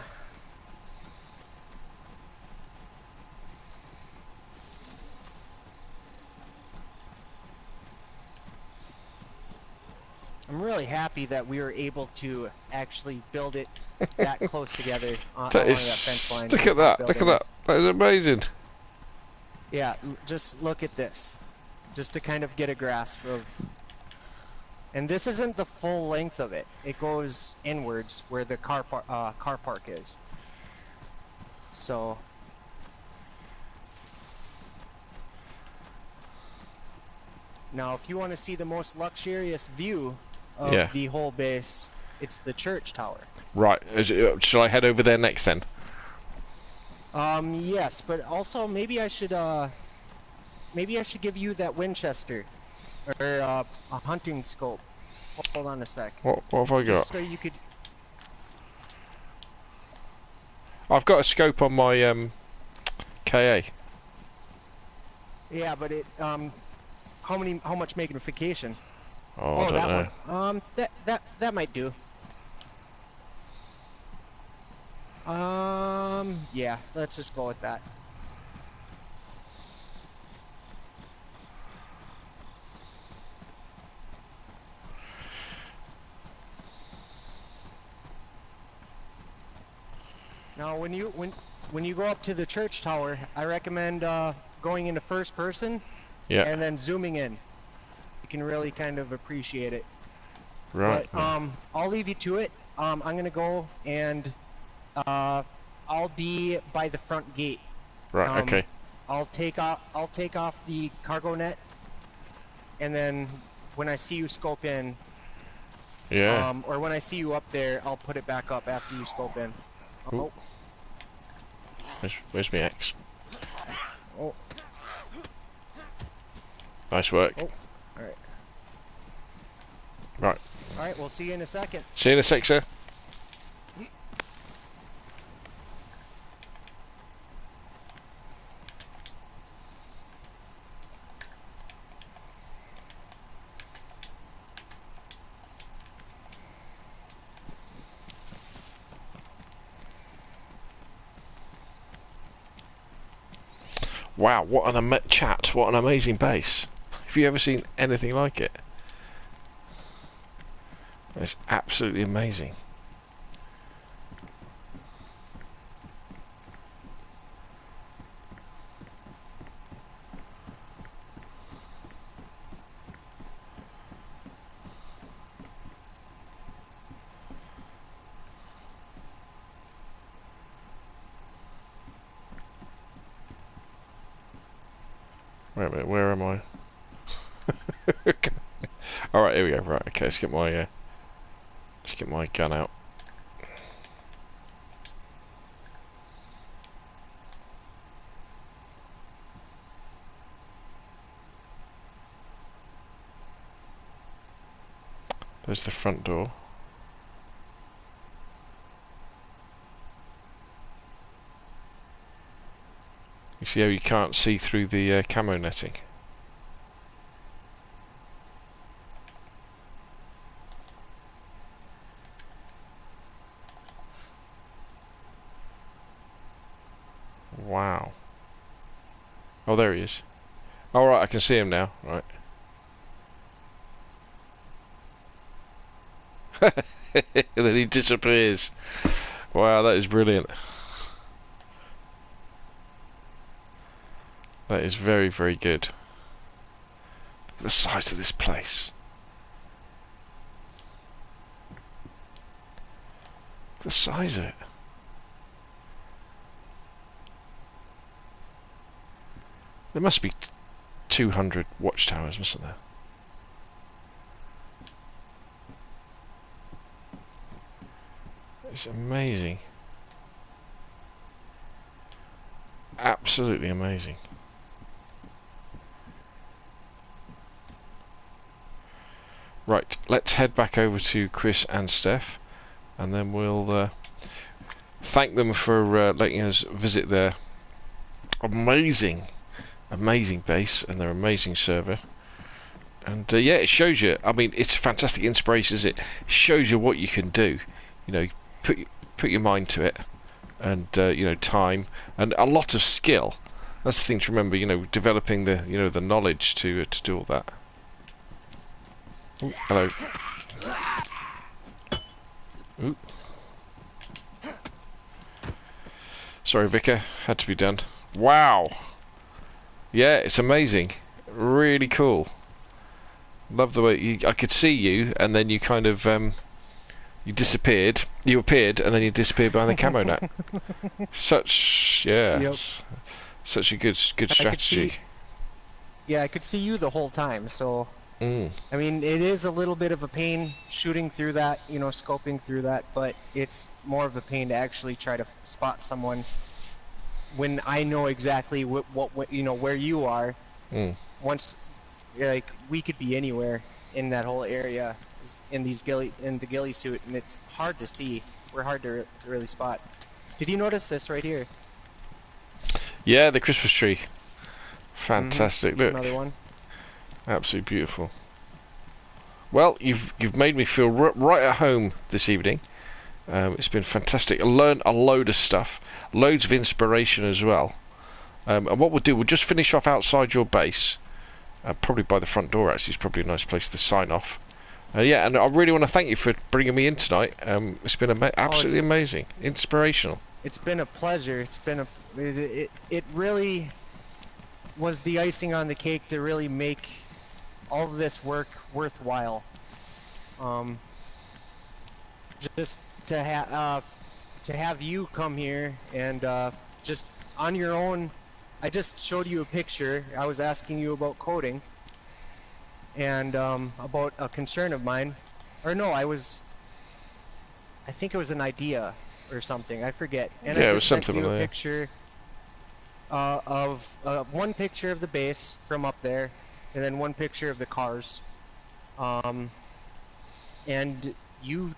I'm really happy that we were able to actually build it that close together along that fence line. Look at that, look at that. That is amazing. Yeah, just look at this. Just to kind of get a grasp of... And this isn't the full length of it. It goes inwards where the car park is. So... Now, if you want to see the most luxurious view of the whole base, it's the church tower. Right. Should I head over there next then? Yes, but also maybe I should give you that Winchester or a hunting scope. Hold on a sec. What have I got? Just so you could. I've got a scope on my KA. Yeah, but it how much magnification? Oh, I don't know. One. That might do. Yeah, let's just go with that. Now, when you go up to the church tower, I recommend going into first person. Yeah. And then zooming in. You can really kind of appreciate it. Right. But, I'll leave you to it. I'm gonna go and I'll be by the front gate. Right. Okay. I'll take off the cargo net, and then when I see you scope in, or when I see you up there, I'll put it back up after you scope in. Oh. Where's my axe? Oh. Nice work. Oh. All right. Right. All right. We'll see you in a second. See you in a sec, sir. Wow, what an chat! What an amazing base! Have you ever seen anything like it? It's absolutely amazing. Wait a minute, where am I? Alright, here we go. Right, okay, let's get my gun out. There's the front door. You see how you can't see through the camo netting? Wow. Oh, there he is. All right, I can see him now. Right. And then he disappears. Wow, that is brilliant. That is very, very good. Look at the size of this place. Look at the size of it. There must be 200 watchtowers, mustn't there? It's amazing. Absolutely amazing. Right, let's head back over to Chris and Steph, and then we'll thank them for letting us visit their amazing base and their amazing server. And yeah, it shows you, I mean, it's a fantastic inspiration, isn't it? It shows you what you can do. You know, put your mind to it, and you know, time and a lot of skill. That's the thing to remember. You know, developing the the knowledge to do all that. Ooh, hello. Ooh. Sorry, Vicar, had to be done. Wow. Yeah, it's amazing. Really cool. Love the way I could see you, and then you kind of you disappeared. You appeared, and then you disappeared behind the camo net. Such such a good strategy. I could see you the whole time. So I mean, it is a little bit of a pain shooting through that, you know, scoping through that, but it's more of a pain to actually try to spot someone when I know exactly what you know, where you are. Once, like, we could be anywhere in that whole area in the ghillie suit, and it's hard to see. We're hard to really spot. Did you notice this right here? Yeah, the Christmas tree. Fantastic. Look, another one. Absolutely beautiful. Well, you've made me feel right at home this evening. It's been fantastic. I learned a load of stuff, loads of inspiration as well. And what we'll do, we'll just finish off outside your base, probably by the front door. Actually, it's probably a nice place to sign off. Yeah, and I really want to thank you for bringing me in tonight. It's been absolutely amazing, inspirational. It's been a pleasure. It's been it really was the icing on the cake to really make all of this work worthwhile. Just to have you come here and just on your own. I just showed you a picture. I was asking you about coding and about a concern of mine, or no, I think it was an idea or something. I forget. And yeah, I just it was something sent you like a picture of one picture of the base from up there, and then one picture of the cars. And you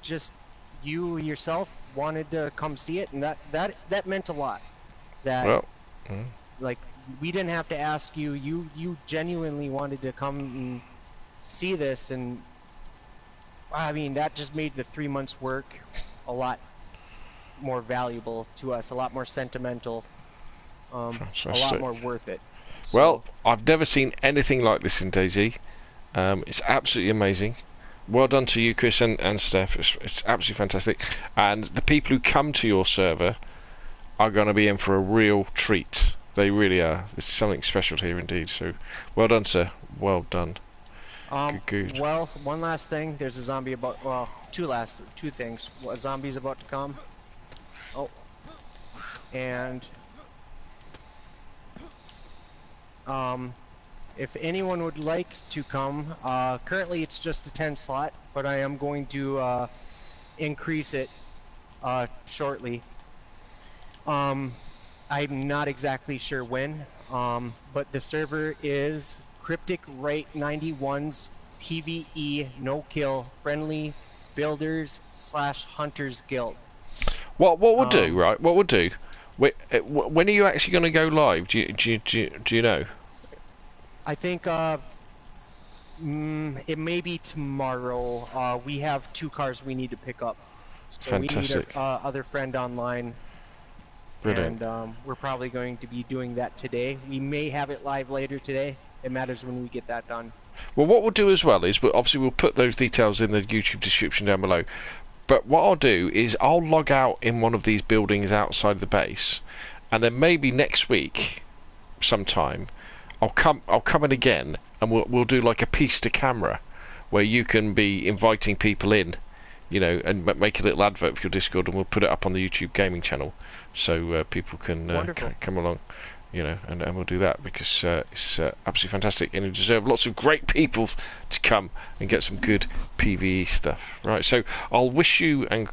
yourself wanted to come see it, and that meant a lot. That well, like, we didn't have to ask you. You genuinely wanted to come and see this, and I mean, that just made the 3 months work a lot more valuable to us, a lot more sentimental, a lot more worth it. So, well, I've never seen anything like this in DayZ. It's absolutely amazing. Well done to you, Chris and Steph. It's absolutely fantastic. And the people who come to your server are going to be in for a real treat. They really are. It's something special here indeed. So, well done, sir. Well done. Good. Well, one last thing. There's a zombie about. Well, two things. A zombie's about to come. Oh. And if anyone would like to come, currently it's just a 10 slot, but I am going to increase it shortly. I'm not exactly sure when, but the server is Cryptic Right 91's PvE No Kill Friendly Builders / Hunters Guild. What we'll do, right? What we'll do, Wait, when are you actually going to go live? Do you know? I think it may be tomorrow. We have 2 cars we need to pick up. So Fantastic. we need our other friend online. Brilliant. And we're probably going to be doing that today. We may have it live later today. It matters when we get that done. Well, what we'll do as well is, we'll put those details in the YouTube description down below. But what I'll do is I'll log out in one of these buildings outside the base, and then maybe next week, sometime, I'll come in again, and we'll do like a piece to camera, where you can be inviting people in, you know, and make a little advert for your Discord, and we'll put it up on the YouTube gaming channel, so people can come along. You know, and we'll do that because it's absolutely fantastic, and you deserve lots of great people to come and get some good PvE stuff. Right, so I'll wish you and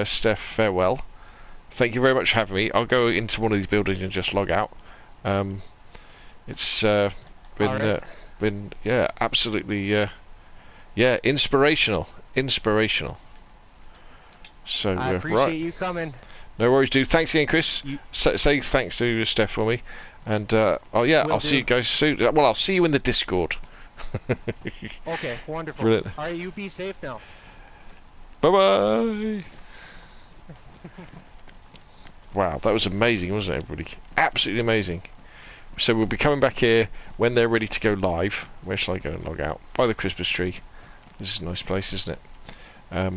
Steph farewell. Thank you very much for having me. I'll go into one of these buildings and just log out. It's been absolutely inspirational. So I appreciate you coming. No worries, dude. Thanks again, Chris. Say thanks to Steph for me. And I'll see you guys soon. Well, I'll see you in the Discord. Okay, wonderful. Brilliant. All right, you be safe now. Bye-bye. Wow, that was amazing, wasn't it, everybody? Absolutely amazing. So we'll be coming back here when they're ready to go live. Where shall I go and log out? By the Christmas tree. This is a nice place, isn't it?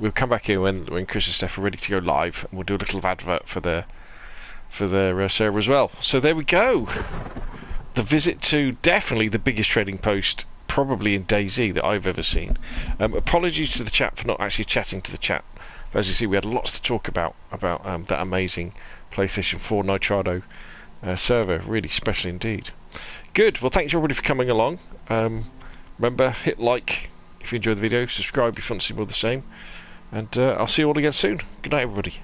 We'll come back here when Chris and Steph are ready to go live, and we'll do a little advert for their server as well. So there we go. The visit to definitely the biggest trading post probably in DayZ that I've ever seen. Apologies to the chat for not actually chatting to the chat. But as you see, we had lots to talk about that amazing PlayStation 4 Nitrado server. Really special indeed. Good. Well, thanks everybody for coming along. Remember, hit like if you enjoyed the video, subscribe if you want to see more of the same. And I'll see you all again soon. Good night, everybody.